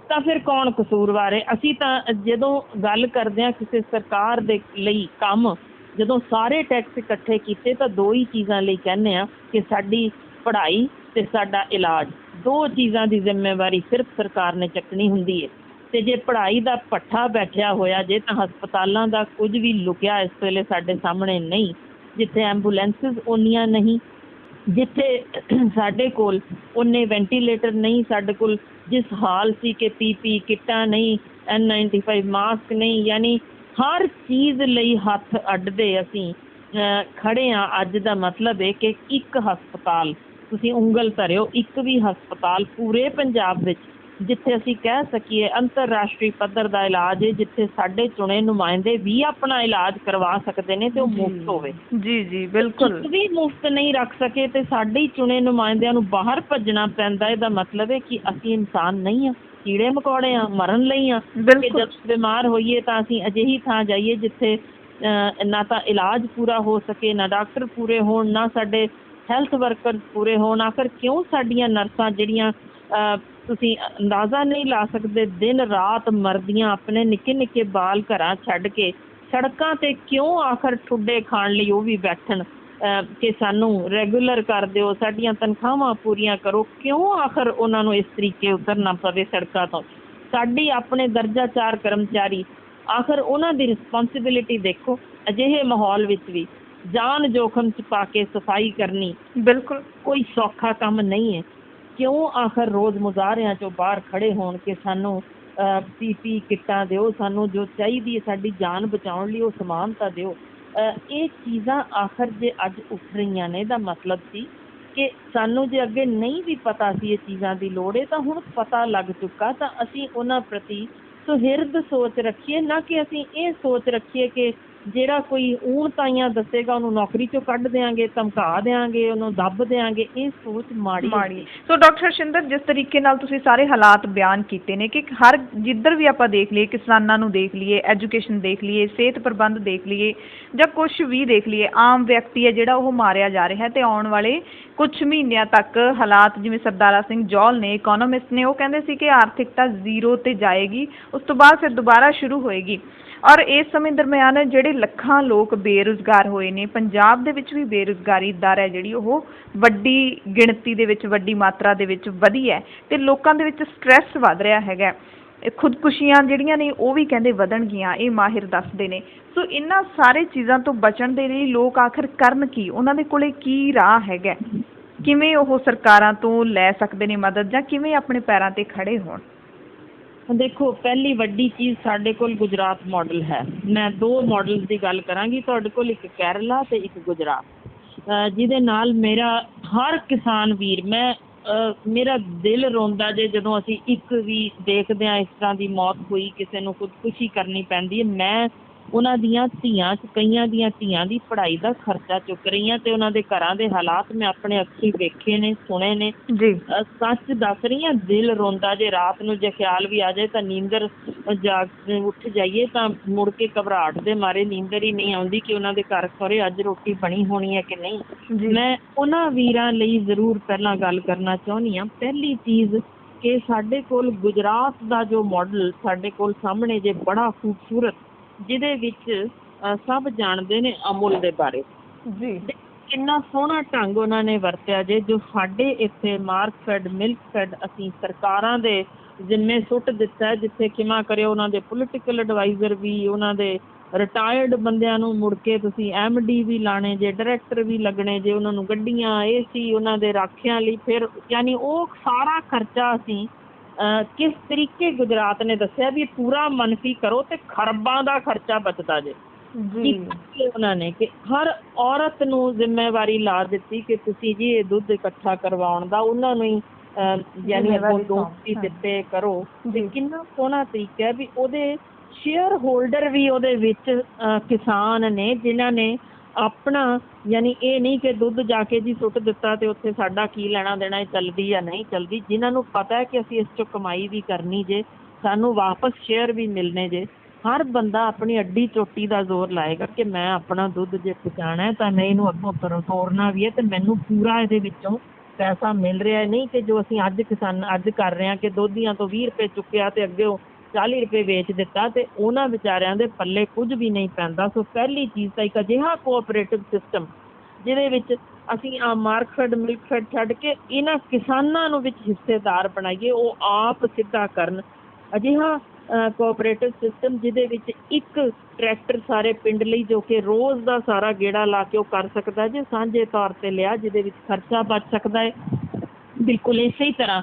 ਤਾਂ ਫਿਰ ਕੌਣ ਕਸੂਰਵਾਰ ਹੈ? ਅਸੀਂ ਤਾਂ ਜਦੋਂ ਗੱਲ ਕਰਦੇ ਹਾਂ ਕਿਸੇ ਸਰਕਾਰ ਦੇ ਲਈ ਕੰਮ, ਜਦੋਂ ਸਾਰੇ ਟੈਕਸ ਇਕੱਠੇ ਕੀਤੇ ਤਾਂ ਦੋ ਹੀ ਚੀਜ਼ਾਂ ਲਈ ਕਹਿੰਦੇ ਹਾਂ ਕਿ ਸਾਡੀ ਪੜ੍ਹਾਈ ਤੇ ਸਾਡਾ ਇਲਾਜ, ਦੋ ਚੀਜ਼ਾਂ ਦੀ ਜ਼ਿੰਮੇਵਾਰੀ ਸਿਰਫ ਸਰਕਾਰ ਨੇ ਚੱਕਣੀ ਹੁੰਦੀ ਹੈ। ਤੇ ਜੇ ਪੜ੍ਹਾਈ ਦਾ ਭੱਠਾ ਬੈਠਿਆ ਹੋਇਆ ਜੇ ਤਾਂ ਹਸਪਤਾਲਾਂ ਦਾ ਕੁਝ ਵੀ ਲੁਕਿਆ ਇਸ ਵੇਲੇ ਸਾਡੇ ਸਾਹਮਣੇ ਨਹੀਂ, ਜਿੱਥੇ ਐਂਬੂਲੈਂਸਿਸ ਓਨੀਆਂ ਨਹੀਂ, ਜਿੱਥੇ ਸਾਡੇ ਕੋਲ ਉਨੇ ਵੈਂਟੀਲੇਟਰ ਨਹੀਂ, ਸਾਡੇ ਕੋਲ ਜਿਸ ਹਾਲ ਸੀ ਕਿ ਪੀਪੀ ਕਿੱਟਾਂ ਨਹੀਂ, N95 ਮਾਸਕ ਨਹੀਂ, ਯਾਨੀ ਹਰ ਚੀਜ਼ ਲਈ ਹੱਥ ਅੱਡਦੇ ਅਸੀਂ ਖੜੇ ਹਾਂ। ਅੱਜ ਦਾ ਮਤਲਬ ਹੈ ਕਿ ਇੱਕ ਹਸਪਤਾਲ, ਤੁਸੀਂ ਉਂਗਲ ਧਰਿਓ, ਇੱਕ ਵੀ ਹਸਪਤਾਲ ਪੂਰੇ ਪੰਜਾਬ ਵਿੱਚ ਜਿੱਥੇ ਅਸੀਂ ਕਹਿ ਸਕੀਏ ਅੰਤਰਰਾਸ਼ਟਰੀ ਪੱਧਰ ਦਾ ਇਲਾਜ ਹੈ, ਜਿੱਥੇ ਸਾਡੇ ਚੁਣੇ ਨੁਮਾਇੰਦੇ ਵੀ ਆਪਣਾ ਇਲਾਜ ਕਰਵਾ ਸਕਦੇ ਨੇ ਤੇ ਉਹ ਮੁਫਤ ਹੋਵੇ। ਜੀ ਜੀ ਬਿਲਕੁਲ। ਇੱਕ ਵੀ ਮੁਫਤ ਨਹੀਂ ਰੱਖ ਸਕੇ ਤੇ ਸਾਡੇ ਹੀ ਚੁਣੇ ਨੁਮਾਇੰਦਿਆਂ ਨੂੰ ਬਾਹਰ ਭੱਜਣਾ ਪੈਂਦਾ। ਇਹਦਾ ਮਤਲਬ ਹੈ ਕਿ ਅਸੀਂ ਇਨਸਾਨ ਨਹੀਂ ਹਾਂ, ਕੀੜੇ ਮਕੌੜੇ ਹਾਂ, ਮਰਨ ਲਈ ਹਾਂ। ਜਦ ਬਿਮਾਰ ਹੋਈਏ ਤਾਂ ਅਸੀਂ ਅਜਿਹੀ ਥਾਂ ਜਾਈਏ ਜਿੱਥੇ ਨਾ ਤਾਂ ਇਲਾਜ ਪੂਰਾ ਹੋ ਸਕੇ, ਨਾ ਡਾਕਟਰ ਪੂਰੇ ਹੋਣ, ਨਾ ਸਾਡੇ ਹੈਲਥ ਵਰਕਰ ਪੂਰੇ ਹੋਣ। ਆਖਰ ਕਿਉਂ ਸਾਡੀਆਂ ਨਰਸਾਂ ਜਿਹੜੀਆਂ ਤੁਸੀਂ ਅੰਦਾਜ਼ਾ ਨਹੀਂ ਲਾ ਸਕਦੇ ਦਿਨ ਰਾਤ ਮਰਦੀਆਂ, ਆਪਣੇ ਨਿੱਕੇ ਨਿੱਕੇ ਬਾਲ ਘਰਾਂ ਛੱਡ ਕੇ ਸੜਕਾਂ 'ਤੇ ਕਿਉਂ ਆਖਰ ਠੁੱਡੇ ਖਾਣ ਲਈ ਉਹ ਵੀ ਬੈਠਣ ਕਿ ਸਾਨੂੰ ਰੈਗੂਲਰ ਕਰ ਦਿਓ, ਸਾਡੀਆਂ ਤਨਖਾਹਾਂ ਪੂਰੀਆਂ ਕਰੋ। ਕਿਉਂ ਆਖਰ ਉਹਨਾਂ ਨੂੰ ਇਸ ਤਰੀਕੇ ਉਤਰਨਾ ਪਵੇ ਸੜਕਾਂ ਤੋਂ? ਸਾਡੀ ਆਪਣੇ ਦਰਜਾ 4 ਕਰਮਚਾਰੀ, ਆਖਰ ਉਹਨਾਂ ਦੀ ਰਿਸਪੌਂਸਿਬਿਲਿਟੀ ਦੇਖੋ। ਅਜਿਹੇ ਮਾਹੌਲ ਵਿੱਚ ਵੀ ਜਾਨ ਜੋਖਮ 'ਚ ਪਾ ਕੇ ਸਫਾਈ ਕਰਨੀ ਬਿਲਕੁਲ ਕੋਈ ਸੌਖਾ ਕੰਮ ਨਹੀਂ ਹੈ। ਕਿਉਂ ਆਖਰ ਰੋਜ਼ ਮੁਜ਼ਾਹਰਿਆਂ 'ਚੋਂ ਬਾਹਰ ਖੜੇ ਹੋਣ ਕਿ ਸਾਨੂੰ ਪੀਪੀ ਕਿੱਟਾਂ ਦਿਓ, ਸਾਨੂੰ ਜੋ ਚਾਹੀਦੀ ਹੈ ਸਾਡੀ ਜਾਨ ਬਚਾਉਣ ਲਈ ਉਹ ਸਮਾਨ ਤਾਂ ਦਿਓ। ਇਹ ਚੀਜ਼ਾਂ ਆਖਰ ਜੇ ਅੱਜ ਉੱਠ ਰਹੀਆਂ ਨੇ, ਇਹਦਾ ਮਤਲਬ ਸੀ ਕਿ ਸਾਨੂੰ ਜੇ ਅੱਗੇ ਨਹੀਂ ਵੀ ਪਤਾ ਸੀ ਇਹ ਚੀਜ਼ਾਂ ਦੀ ਲੋੜ ਹੈ ਤਾਂ ਹੁਣ ਪਤਾ ਲੱਗ ਚੁੱਕਾ, ਤਾਂ ਅਸੀਂ ਉਹਨਾਂ ਪ੍ਰਤੀ ਸੁਹਿਰਦ ਸੋਚ ਰੱਖੀਏ, ਨਾ ਕਿ ਅਸੀਂ ਇਹ ਸੋਚ ਰੱਖੀਏ ਕਿ ਜਿਹੜਾ ਕੋਈ ਊਣ ਤਾਈਆਂ ਦੱਸੇਗਾ ਉਹਨੂੰ ਨੌਕਰੀ 'ਚੋਂ ਕੱਢ ਦਿਆਂਗੇ, ਧਮਕਾ ਦਿਆਂਗੇ, ਉਹਨੂੰ ਦੱਬ ਦਿਆਂਗੇ। ਇਹ ਸੋਚ ਮਾੜੀ। ਸੋ ਡਾਕਟਰ ਹਰਸ਼ਿੰਦਰ, ਜਿਸ ਤਰੀਕੇ ਨਾਲ ਤੁਸੀਂ ਸਾਰੇ ਹਾਲਾਤ ਬਿਆਨ ਕੀਤੇ ਨੇ ਕਿ ਹਰ ਜਿੱਧਰ ਵੀ ਆਪਾਂ ਦੇਖ ਲਈਏ, ਕਿਸਾਨਾਂ ਨੂੰ ਦੇਖ ਲਈਏ, ਐਜੂਕੇਸ਼ਨ ਦੇਖ ਲਈਏ, ਸਿਹਤ ਪ੍ਰਬੰਧ ਦੇਖ ਲਈਏ ਜਾਂ ਕੁਛ ਵੀ ਦੇਖ ਲਈਏ, ਆਮ ਵਿਅਕਤੀ ਹੈ ਜਿਹੜਾ ਉਹ ਮਾਰਿਆ ਜਾ ਰਿਹਾ ਹੈ। ਤੇ ਆਉਣ ਵਾਲੇ ਕੁਛ ਮਹੀਨਿਆਂ ਤੱਕ ਹਾਲਾਤ, ਜਿਵੇਂ ਸਰਦਾਰਾ ਸਿੰਘ ਜੌਹਲ ਨੇ, ਇਕੋਨੋਮਿਸਟ ਨੇ, ਉਹ ਕਹਿੰਦੇ ਸੀ ਕਿ ਆਰਥਿਕਤਾ ਜ਼ੀਰੋ 'ਤੇ ਜਾਏਗੀ, ਉਸ ਤੋਂ ਬਾਅਦ ਫਿਰ ਦੁਬਾਰਾ ਸ਼ੁਰੂ ਹੋਏਗੀ। ਔਰ ਇਸ ਸਮੇਂ ਦਰਮਿਆਨ ਜਿਹੜੇ ਲੱਖਾਂ ਲੋਕ ਬੇਰੁਜ਼ਗਾਰ ਹੋਏ ਨੇ, ਪੰਜਾਬ ਦੇ ਵਿੱਚ ਵੀ ਬੇਰੁਜ਼ਗਾਰੀ ਦਰ ਹੈ ਜਿਹੜੀ ਉਹ ਵੱਡੀ ਗਿਣਤੀ ਦੇ ਵਿੱਚ, ਵੱਡੀ ਮਾਤਰਾ ਦੇ ਵਿੱਚ ਵਧੀ ਹੈ ਤੇ ਲੋਕਾਂ ਦੇ ਵਿੱਚ ਸਟ੍ਰੈਸ ਵੱਧ ਰਿਹਾ ਹੈਗਾ। ਖੁਦਕੁਸ਼ੀਆਂ ਜਿਹੜੀਆਂ ਨੇ ਉਹ ਵੀ ਕਹਿੰਦੇ ਵਧਣਗੀਆਂ, ਇਹ ਮਾਹਿਰ ਦੱਸਦੇ ਨੇ। ਸੋ ਇਹਨਾਂ ਸਾਰੇ ਚੀਜ਼ਾਂ ਤੋਂ ਬਚਣ ਦੇ ਲਈ ਲੋਕ ਆਖਰ ਕਰਨ ਕੀ? ਉਹਨਾਂ ਦੇ ਕੋਲੇ ਕੀ ਰਾਹ ਹੈਗਾ? ਕਿਵੇਂ ਉਹ ਸਰਕਾਰਾਂ ਤੋਂ ਲੈ ਸਕਦੇ ਨੇ ਮਦਦ, ਜਾਂ ਕਿਵੇਂ ਆਪਣੇ ਪੈਰਾਂ 'ਤੇ ਖੜੇ ਹੋਣ? ਦੇਖੋ, ਪਹਿਲੀ ਵੱਡੀ ਚੀਜ਼ ਸਾਡੇ ਕੋਲ ਗੁਜਰਾਤ ਮਾਡਲ ਹੈ। ਮੈਂ ਦੋ ਮਾਡਲਸ ਦੀ ਗੱਲ ਕਰਾਂਗੀ ਤੁਹਾਡੇ ਕੋਲ, ਇੱਕ ਕੇਰਲਾ ਤੇ ਇੱਕ ਗੁਜਰਾਤ, ਜਿਹਦੇ ਨਾਲ ਮੇਰਾ ਹਰ ਕਿਸਾਨ ਵੀਰ, ਮੇਰਾ ਦਿਲ ਰੋਂਦਾ ਜੇ ਜਦੋਂ ਅਸੀਂ ਇੱਕ ਵੀ ਦੇਖਦੇ ਹਾਂ ਇਸ ਤਰ੍ਹਾਂ ਦੀ ਮੌਤ ਹੋਈ, ਕਿਸੇ ਨੂੰ ਖੁਦਕੁਸ਼ੀ ਕਰਨੀ ਪੈਂਦੀ ਹੈ। ਮੈਂ ਉਹਨਾਂ ਦੀਆਂ ਧੀਆਂ 'ਚ ਕਈਆਂ ਦੀਆਂ ਧੀਆਂ ਦੀ ਪੜ੍ਹਾਈ ਦਾ ਖਰਚਾ ਚੁੱਕ ਰਹੀ ਹਾਂ ਤੇ ਉਹਨਾਂ ਦੇ ਘਰਾਂ ਦੇ ਹਾਲਾਤ ਮੈਂ ਆਪਣੇ ਅੱਖੀਂ ਵੇਖੇ ਨੇ, ਸੁਣੇ ਨੇ। ਸੱਚ ਦੱਸ ਰਹੀ ਹਾਂ, ਦਿਲ ਰੋਂਦਾ ਜੇ। ਰਾਤ ਨੂੰ ਜੇ ਖਿਆਲ ਵੀ ਆ ਜਾਏ ਤਾਂ ਨੀਂਦਰ ਉੱਠ ਜਾਈਏ ਤਾਂ ਮੁੜ ਕੇ ਘਬਰਾਹਟ ਦੇ ਮਾਰੇ ਨੀਂਦਰ ਹੀ ਨਹੀਂ ਆਉਂਦੀ ਕਿ ਉਹਨਾਂ ਦੇ ਘਰ ਖਰੇ ਅੱਜ ਰੋਟੀ ਬਣੀ ਹੋਣੀ ਹੈ ਕਿ ਨਹੀਂ। ਮੈਂ ਉਹਨਾਂ ਵੀਰਾਂ ਲਈ ਜ਼ਰੂਰ ਪਹਿਲਾਂ ਗੱਲ ਕਰਨਾ ਚਾਹੁੰਦੀ ਹਾਂ। ਪਹਿਲੀ ਚੀਜ਼ ਕਿ ਸਾਡੇ ਕੋਲ ਗੁਜਰਾਤ ਦਾ ਜੋ ਮਾਡਲ ਸਾਡੇ ਕੋਲ ਸਾਹਮਣੇ ਜੇ, ਬੜਾ ਖੂਬਸੂਰਤ, ਜਿਹਦੇ ਵਿੱਚ ਸਭ ਜਾਣਦੇ ਨੇ ਅਮੁਲ ਦੇ ਬਾਰੇ ਜੀ, ਕਿੰਨਾ ਸੋਹਣਾ ਢੰਗ ਉਹਨਾਂ ਨੇ ਵਰਤਿਆ ਜੇ, ਜੋ ਸਾਡੇ ਇੱਥੇ ਮਾਰਕਫੈਡ, ਮਿਲਕਫੈਡ ਅਸੀਂ ਸਰਕਾਰਾਂ ਦੇ ਜ਼ਿੰਮੇ ਸੁੱਟ ਦਿੱਤਾ, ਜਿੱਥੇ ਖਿਮਾ ਕਰਿਓ ਉਹਨਾਂ ਦੇ ਪੋਲੀਟੀਕਲ ਐਡਵਾਈਜ਼ਰ ਵੀ, ਉਹਨਾਂ ਦੇ ਰਿਟਾਇਰਡ ਬੰਦਿਆਂ ਨੂੰ ਮੁੜ ਕੇ ਤੁਸੀਂ MD ਵੀ ਲਾਣੇ ਜੇ, ਡਾਇਰੈਕਟਰ ਵੀ ਲੱਗਣੇ ਜੇ, ਉਹਨਾਂ ਨੂੰ ਗੱਡੀਆਂ, AC ਉਹਨਾਂ ਦੇ ਰਾਖਿਆਂ ਲਈ। ਫਿਰ ਯਾਨੀ ਉਹ ਸਾਰਾ ਖਰਚਾ ਅਸੀਂ ਕਿਸ ਤਰੀਕੇ ਗੁਜਰਾਤ ਨੇ ਦੱਸਿਆ ਵੀ ਪੂਰਾ ਮੰਨਫੀ ਕਰੋ ਤੇ ਖਰਬਾਂ ਦਾ ਖਰਚਾ ਬਚਦਾ ਜੇ। ਉਹਨਾਂ ਨੇ ਕਿ ਹਰ ਔਰਤ ਨੂੰ ਜ਼ਿੰਮੇਵਾਰੀ ਲਾ ਦਿੱਤੀ ਕਿ ਤੁਸੀਂ ਜੀ ਇਹ ਦੁੱਧ ਇਕੱਠਾ ਕਰਵਾਉਣ ਦਾ ਉਹਨਾਂ ਨੂੰ ਹੀ ਯਾਨੀ ਦੋਸਤੀ ਦਿੱਤੇ ਕਰੋ। ਤੇ ਕਿੰਨਾ ਸੋਹਣਾ ਤਰੀਕਾ ਹੈ ਵੀ ਉਹਦੇ ਸ਼ੇਅਰ ਹੋਲਡਰ ਵੀ ਉਹਦੇ ਵਿੱਚ ਕਿਸਾਨ ਨੇ, ਜਿਨ੍ਹਾਂ ਨੇ ਆਪਣਾ, ਯਾਨੀ ਇਹ ਨਹੀਂ ਕਿ ਦੁੱਧ ਜਾ ਕੇ ਜੀ ਸੁੱਟ ਦਿੱਤਾ ਤੇ ਉੱਥੇ ਸਾਡਾ ਕੀ ਲੈਣਾ ਦੇਣਾ, ਇਹ ਚੱਲਦੀ ਜਾਂ ਨਹੀਂ ਚੱਲਦੀ। ਜਿਨ੍ਹਾਂ ਨੂੰ ਪਤਾ ਹੈ ਕਿ ਅਸੀਂ ਇਸ 'ਚੋਂ ਕਮਾਈ ਵੀ ਕਰਨੀ ਜੇ, ਸਾਨੂੰ ਵਾਪਸ ਸ਼ੇਅਰ ਵੀ ਮਿਲਣੇ ਜੇ। ਹਰ ਬੰਦਾ ਆਪਣੀ ਅੱਡੀ ਚੋਟੀ ਦਾ ਜ਼ੋਰ ਲਾਏਗਾ ਕਿ ਮੈਂ ਆਪਣਾ ਦੁੱਧ ਜੇ ਪਹੁੰਚਾਉਣਾ ਤਾਂ ਮੈਂ ਇਹਨੂੰ ਅੱਗੋਂ ਤੋਰਨਾ ਵੀ ਹੈ ਤੇ ਮੈਨੂੰ ਪੂਰਾ ਇਹਦੇ ਵਿੱਚੋਂ ਪੈਸਾ ਮਿਲ ਰਿਹਾ। ਨਹੀਂ ਕਿ ਜੋ ਅਸੀਂ ਅੱਜ ਕਰ ਰਹੇ ਹਾਂ ਕਿ ਦੋਧੀਆਂ ਤੋਂ 20 ਰੁਪਏ ਚੁੱਕਿਆ ਤੇ ਅੱਗੇ ਉਹ 40 ਰੁਪਏ ਵੇਚ ਦਿੱਤਾ ਤੇ ਉਹਨਾਂ ਵਿਚਾਰਿਆਂ ਦੇ ਪੱਲੇ ਕੁਝ ਵੀ ਨਹੀਂ ਪੈਂਦਾ। ਸੋ ਪਹਿਲੀ ਚੀਜ਼ ਤਾਂ ਇੱਕ ਅਜਿਹਾ ਕੋਆਪਰੇਟਿਵ ਸਿਸਟਮ ਜਿਹਦੇ ਵਿੱਚ ਅਸੀਂ ਆ ਮਾਰਕਫੈਡ ਮਿਲਕਫੈਡ ਛੱਡ ਕੇ ਇਹਨਾਂ ਕਿਸਾਨਾਂ ਨੂੰ ਵਿੱਚ ਹਿੱਸੇਦਾਰ ਬਣਾਈਏ, ਉਹ ਆਪ ਸਿੱਧਾ ਕਰਨ। ਅਜਿਹਾ ਕੋਆਪਰੇਟਿਵ ਸਿਸਟਮ ਜਿਹਦੇ ਵਿੱਚ ਇੱਕ ਟਰੈਕਟਰ ਸਾਰੇ ਪਿੰਡ ਲਈ ਜੋ ਕਿ ਰੋਜ਼ ਦਾ ਸਾਰਾ ਗੇੜਾ ਲਾ ਕੇ ਉਹ ਕਰ ਸਕਦਾ ਜੇ ਸਾਂਝੇ ਤੌਰ 'ਤੇ ਲਿਆ, ਜਿਹਦੇ ਵਿੱਚ ਖਰਚਾ ਬਚ ਸਕਦਾ ਹੈ। ਬਿਲਕੁਲ ਇਸੇ ਤਰ੍ਹਾਂ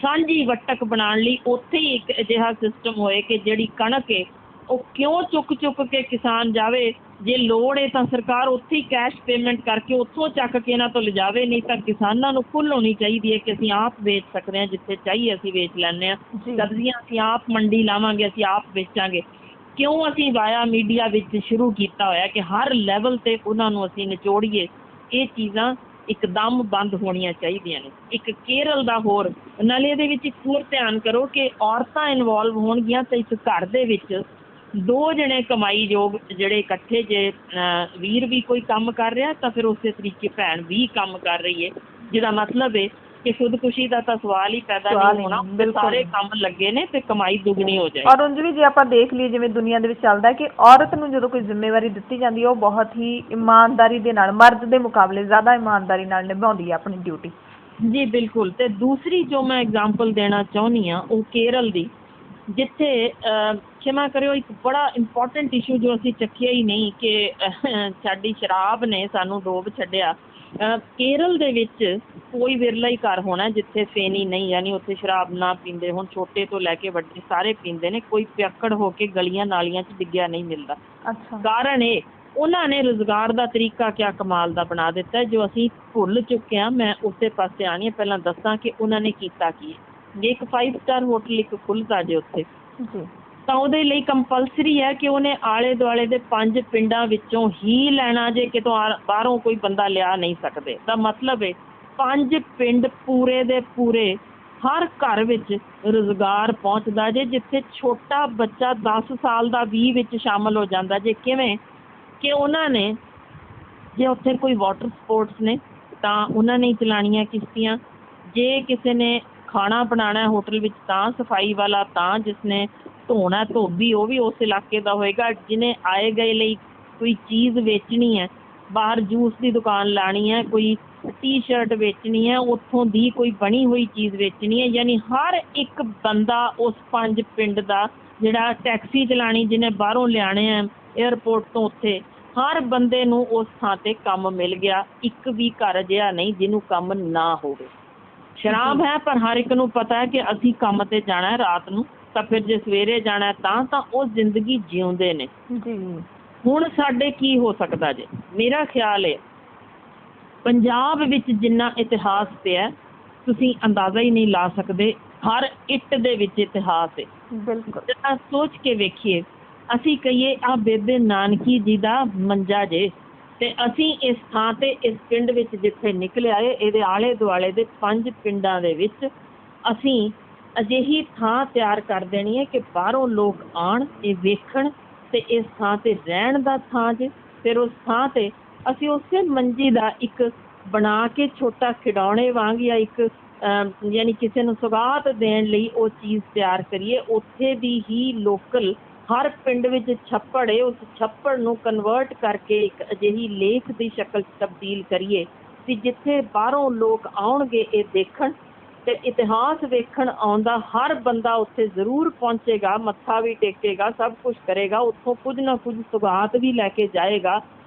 ਸਾਂਝੀ ਵਟਕ ਬਣਾਉਣ ਲਈ ਉੱਥੇ ਹੀ ਇੱਕ ਅਜਿਹਾ ਸਿਸਟਮ ਹੋਏ ਕਿ ਜਿਹੜੀ ਕਣਕ ਹੈ ਉਹ ਕਿਉਂ ਚੁੱਕ ਕੇ ਕਿਸਾਨ ਜਾਵੇ, ਜੇ ਲੋੜ ਹੈ ਤਾਂ ਸਰਕਾਰ ਉੱਥੇ ਹੀ ਕੈਸ਼ ਪੇਮੈਂਟ ਕਰਕੇ ਉੱਥੋਂ ਚੱਕ ਕੇ ਇਹਨਾਂ ਤੋਂ ਲਿਜਾਵੇ, ਨਹੀਂ ਤਾਂ ਕਿਸਾਨਾਂ ਨੂੰ ਖੁੱਲ੍ਹ ਹੋਣੀ ਚਾਹੀਦੀ ਹੈ ਕਿ ਅਸੀਂ ਆਪ ਵੇਚ ਸਕਦੇ ਹਾਂ, ਜਿੱਥੇ ਚਾਹੀਏ ਅਸੀਂ ਵੇਚ ਲੈਂਦੇ ਹਾਂ। ਸਬਜ਼ੀਆਂ ਅਸੀਂ ਆਪ ਮੰਡੀ ਲਾਵਾਂਗੇ, ਅਸੀਂ ਆਪ ਵੇਚਾਂਗੇ। ਕਿਉਂ ਅਸੀਂ ਵਾਇਆ ਮੀਡੀਆ ਵਿੱਚ ਸ਼ੁਰੂ ਕੀਤਾ ਹੋਇਆ ਕਿ ਹਰ ਲੈਵਲ 'ਤੇ ਉਹਨਾਂ ਨੂੰ ਅਸੀਂ ਨਿਚੋੜੀਏ। ਇਹ ਚੀਜ਼ਾਂ ਇੱਕਦਮ ਬੰਦ ਹੋਣੀਆਂ ਚਾਹੀਦੀਆਂ ਨੇ। ਇੱਕ ਕੇਰਲ ਦਾ ਹੋਰ, ਨਾਲੇ ਇਹਦੇ ਵਿੱਚ ਇੱਕ ਹੋਰ ਧਿਆਨ ਕਰੋ ਕਿ ਔਰਤਾਂ ਇਨਵੋਲਵ ਹੋਣਗੀਆਂ ਤਾਂ ਇੱਕ ਘਰ ਦੇ ਵਿੱਚ 2 ਜਣੇ ਕਮਾਈਯੋਗ ਜਿਹੜੇ ਇਕੱਠੇ, ਜੇ ਵੀਰ ਵੀ ਕੋਈ ਕੰਮ ਕਰ ਰਿਹਾ ਤਾਂ ਫਿਰ ਉਸੇ ਤਰੀਕੇ ਭੈਣ ਵੀ ਕੰਮ ਕਰ ਰਹੀ ਹੈ, ਜਿਹਦਾ ਮਤਲਬ ਹੈ ਕਿ ਖੁਦਕੁਸ਼ੀ ਦਾ ਤਾਂ ਸਵਾਲ ਹੀ ਪੈਦਾ ਨਹੀਂ ਹੋਣਾ। ਸਾਰੇ ਕੰਮ ਲੱਗੇ ਨੇ ਤੇ ਕਮਾਈ ਦੁੱਗਣੀ ਹੋ ਜਾਏ। ਔਰ ਉਂਝ ਵੀ ਜੇ ਆਪਾਂ ਦੇਖ ਲਈਏ ਜਿਵੇਂ ਦੁਨੀਆ ਦੇ ਵਿੱਚ ਚੱਲਦਾ ਕਿ ਔਰਤ ਨੂੰ ਜਦੋਂ ਕੋਈ ਜ਼ਿੰਮੇਵਾਰੀ ਦਿੱਤੀ ਜਾਂਦੀ ਹੈ ਉਹ ਬਹੁਤ ਹੀ ਇਮਾਨਦਾਰੀ ਦੇ ਨਾਲ, ਮਰਦ ਦੇ ਮੁਕਾਬਲੇ ਜ਼ਿਆਦਾ ਇਮਾਨਦਾਰੀ ਨਾਲ ਨਿਭਾਉਂਦੀ ਹੈ ਆਪਣੀ ਡਿਊਟੀ। ਜੀ ਬਿਲਕੁਲ। ਤੇ ਦੂਸਰੀ ਜੋ ਮੈਂ ਐਗਜ਼ਾਮਪਲ ਦੇਣਾ ਚਾਹੁੰਦੀ ਹਾਂ ਉਹ ਕੇਰਲ ਦੀ, ਜਿੱਥੇ ਖਿਮਾ ਕਰਿਓ ਇੱਕ ਬੜਾ ਇੰਪੋਰਟੈਂਟ ਇਸ਼ੂ ਜੋ ਅਸੀਂ ਚੱਕਿਆ ਹੀ ਨਹੀਂ ਕਿ ਸਾਡੀ ਸ਼ਰਾਬ ਨੇ ਸਾਨੂੰ ਡੋਬ ਛੱਡਿਆ। ਕੇਰਲ ਦੇ ਵਿੱਚ ਕੋਈ ਵਿਰਲਾ ਹੀ ਘਰ ਹੋਣਾ ਜਿੱਥੇ ਫੇਨੀ ਨਹੀਂ, ਯਾਨੀ ਉੱਥੇ ਸ਼ਰਾਬ ਨਾ ਪੀਂਦੇ। ਹੁਣ ਛੋਟੇ ਤੋਂ ਲੈ ਕੇ ਵੱਡੇ ਸਾਰੇ ਪੀਂਦੇ ਨੇ, ਕੋਈ ਪਿਅਕੜ ਹੋ ਕੇ ਗਲੀਆਂ ਨਾਲੀਆਂ 'ਚ ਡਿੱਗਿਆ ਨਹੀਂ ਮਿਲਦਾ। ਕਾਰਨ ਇਹ ਉਹਨਾਂ ਨੇ ਰੁਜ਼ਗਾਰ ਦਾ ਤਰੀਕਾ ਕਿਆ ਕਮਾਲ ਦਾ ਬਣਾ ਦਿੱਤਾ ਜੋ ਅਸੀਂ ਭੁੱਲ ਚੁੱਕੇ ਹਾਂ। ਮੈਂ ਉਸੇ ਪਾਸੇ ਆਉਣੀ ਹਾਂ, ਪਹਿਲਾਂ ਦੱਸਾਂ ਕਿ ਉਹਨਾਂ ਨੇ ਕੀਤਾ ਕੀ ਹੈ। ਜੇ ਇੱਕ 5 ਸਟਾਰ ਹੋਟਲ ਇੱਕ ਖੁੱਲ੍ਹਦਾ ਜੇ ਉੱਥੇ, ਤਾਂ ਉਹਦੇ ਲਈ ਕੰਪਲਸਰੀ ਹੈ ਕਿ ਉਹਨੇ ਆਲੇ ਦੁਆਲੇ ਦੇ 5 ਪਿੰਡਾਂ ਵਿੱਚੋਂ ਹੀ ਲੈਣਾ ਜੇ, ਕਿਤੋਂ ਬਾਹਰੋਂ ਕੋਈ ਬੰਦਾ ਲਿਆ ਨਹੀਂ ਸਕਦੇ। ਦਾ ਮਤਲਬ ਹੈ 5 ਪਿੰਡ ਪੂਰੇ ਦੇ ਪੂਰੇ ਹਰ ਘਰ ਵਿੱਚ ਰੁਜ਼ਗਾਰ ਪਹੁੰਚਦਾ ਜੇ, ਜਿੱਥੇ ਛੋਟਾ ਬੱਚਾ 10 ਸਾਲ ਦਾ ਵੀ ਵਿੱਚ ਸ਼ਾਮਲ ਹੋ ਜਾਂਦਾ ਜੇ। ਕਿਵੇਂ ਕਿ ਉਹਨਾਂ ਨੇ, ਜੇ ਉੱਥੇ ਕੋਈ ਵਾਟਰ ਸਪੋਰਟਸ ਨੇ ਤਾਂ ਉਹਨਾਂ ਨੇ ਚਲਾਉਣੀਆਂ ਕਿਸ਼ਤੀਆਂ, ਜੇ ਕਿਸੇ ਨੇ ਖਾਣਾ ਬਣਾਉਣਾ ਹੋਟਲ ਵਿੱਚ ਤਾਂ ਸਫਾਈ ਵਾਲਾ, ਤਾਂ ਜਿਸਨੇ ਧੋਣਾ ਧੋਬੀ ਉਹ ਵੀ ਉਸ ਇਲਾਕੇ ਦਾ ਹੋਏਗਾ, ਜਿਹਨੇ ਆਏ ਗਏ ਲਈ ਕੋਈ ਚੀਜ਼ ਵੇਚਣੀ ਹੈ, ਬਾਹਰ ਜੂਸ ਦੀ ਦੁਕਾਨ ਲਾਣੀ ਹੈ, ਕੋਈ ਟੀ-ਸ਼ਰਟ ਵੇਚਣੀ ਹੈ, ਉੱਥੋਂ ਦੀ ਕੋਈ ਬਣੀ ਹੋਈ ਚੀਜ਼ ਵੇਚਣੀ ਹੈ। ਯਾਨੀ ਹਰ ਇੱਕ ਬੰਦਾ ਉਸ 5 ਪਿੰਡ ਦਾ, ਜਿਹੜਾ ਟੈਕਸੀ ਚਲਾਣੀ ਜਿਹਨੇ ਬਾਹਰੋਂ ਲਿਆਣੇ ਹੈ ਏਅਰਪੋਰਟ ਤੋਂ, ਉੱਥੇ ਹਰ ਬੰਦੇ ਨੂੰ ਉਸ ਥਾਂ 'ਤੇ ਕੰਮ ਮਿਲ ਗਿਆ। ਇੱਕ ਵੀ ਘਰ ਅਜਿਹਾ ਨਹੀਂ ਜਿਹਨੂੰ ਕੰਮ ਨਾ ਹੋਵੇ। ਸ਼ਰਾਬ ਹੈ ਪਰ ਹਰ ਇੱਕ ਨੂੰ ਪਤਾ ਹੈ ਕਿ ਅਸੀਂ ਕੰਮ 'ਤੇ ਜਾਣਾ ਰਾਤ ਨੂੰ, ਤਾਂ ਫਿਰ ਜੇ ਸਵੇਰੇ ਜਾਣਾ ਤਾਂ ਉਹ ਜ਼ਿੰਦਗੀ ਜਿਉਂਦੇ ਨੇ। ਹੁਣ ਸਾਡੇ ਕੀ ਹੋ ਸਕਦਾ ਜੇ? ਮੇਰਾ ਖਿਆਲ ਹੈ ਪੰਜਾਬ ਵਿੱਚ ਜਿੰਨਾ ਇਤਿਹਾਸ ਪਿਆ ਤੁਸੀਂ ਅੰਦਾਜ਼ਾ ਹੀ ਨਹੀਂ ਲਾ ਸਕਦੇ। ਹਰ ਇੱਟ ਦੇ ਵਿੱਚ ਇਤਿਹਾਸ ਹੈ। ਬਿਲਕੁਲ। ਜਰਾ ਸੋਚ ਕੇ ਵੇਖੀਏ, ਅਸੀਂ ਕਹੀਏ ਆਹ ਬੇਬੇ ਨਾਨਕੀ ਜੀ ਦਾ ਮੰਜਾ ਜੇ, ਤੇ ਅਸੀਂ ਇਸ ਥਾਂ 'ਤੇ ਇਸ ਪਿੰਡ ਵਿੱਚ ਜਿੱਥੇ ਨਿਕਲਿਆ ਏ, ਇਹਦੇ ਆਲੇ ਦੁਆਲੇ ਦੇ 5 ਪਿੰਡਾਂ ਦੇ ਵਿੱਚ ਅਸੀਂ ਅਜਿਹੀ ਥਾਂ ਤਿਆਰ ਕਰ ਦੇਣੀ ਹੈ ਕਿ ਬਾਹਰੋਂ ਲੋਕ ਆਉਣ, ਇਹ ਵੇਖਣ, ਤੇ ਇਸ ਥਾਂ 'ਤੇ ਰਹਿਣ ਦਾ ਥਾਂ ਜੇ। ਫਿਰ ਉਸ ਥਾਂ 'ਤੇ ਅਸੀਂ ਉਸੇ ਮੰਜੀ ਦਾ ਇੱਕ ਬਣਾ ਕੇ ਛੋਟਾ ਖਿਡੌਣੇ ਵਾਂਗ ਜਾਂ ਇੱਕ ਯਾਨੀ ਕਿਸੇ ਨੂੰ ਸੁਗਾਤ ਦੇਣ ਲਈ ਉਹ ਚੀਜ਼ ਤਿਆਰ ਕਰੀਏ। ਉੱਥੇ ਦੀ ਹੀ ਲੋਕਲ ਹਰ ਪਿੰਡ ਵਿੱਚ ਛੱਪੜ ਹੈ, ਉਸ ਛੱਪੜ ਨੂੰ ਕਨਵਰਟ ਕਰਕੇ ਇੱਕ ਅਜਿਹੀ ਲੇਕ ਦੀ ਸ਼ਕਲ 'ਚ ਤਬਦੀਲ ਕਰੀਏ ਕਿ ਜਿੱਥੇ ਬਾਹਰੋਂ ਲੋਕ ਆਉਣਗੇ ਇਹ ਦੇਖਣ, ਤੇ ਇਤਿਹਾਸ ਵੇਖਣ ਆਉਂਦਾ ਹਰ ਬੰਦਾ ਉੱਥੇ ਜ਼ਰੂਰ ਪਹੁੰਚੇਗਾ, ਮੱਥਾ ਵੀ ਟੇਕੇਗਾ, ਸਭ ਕੁਝ ਕਰੇਗਾ, ਉੱਥੋਂ ਕੁਝ ਨਾ ਕੁਝ ਸੁਗਾਤ ਵੀ ਲੈ ਕੇ ਜਾਏਗਾ।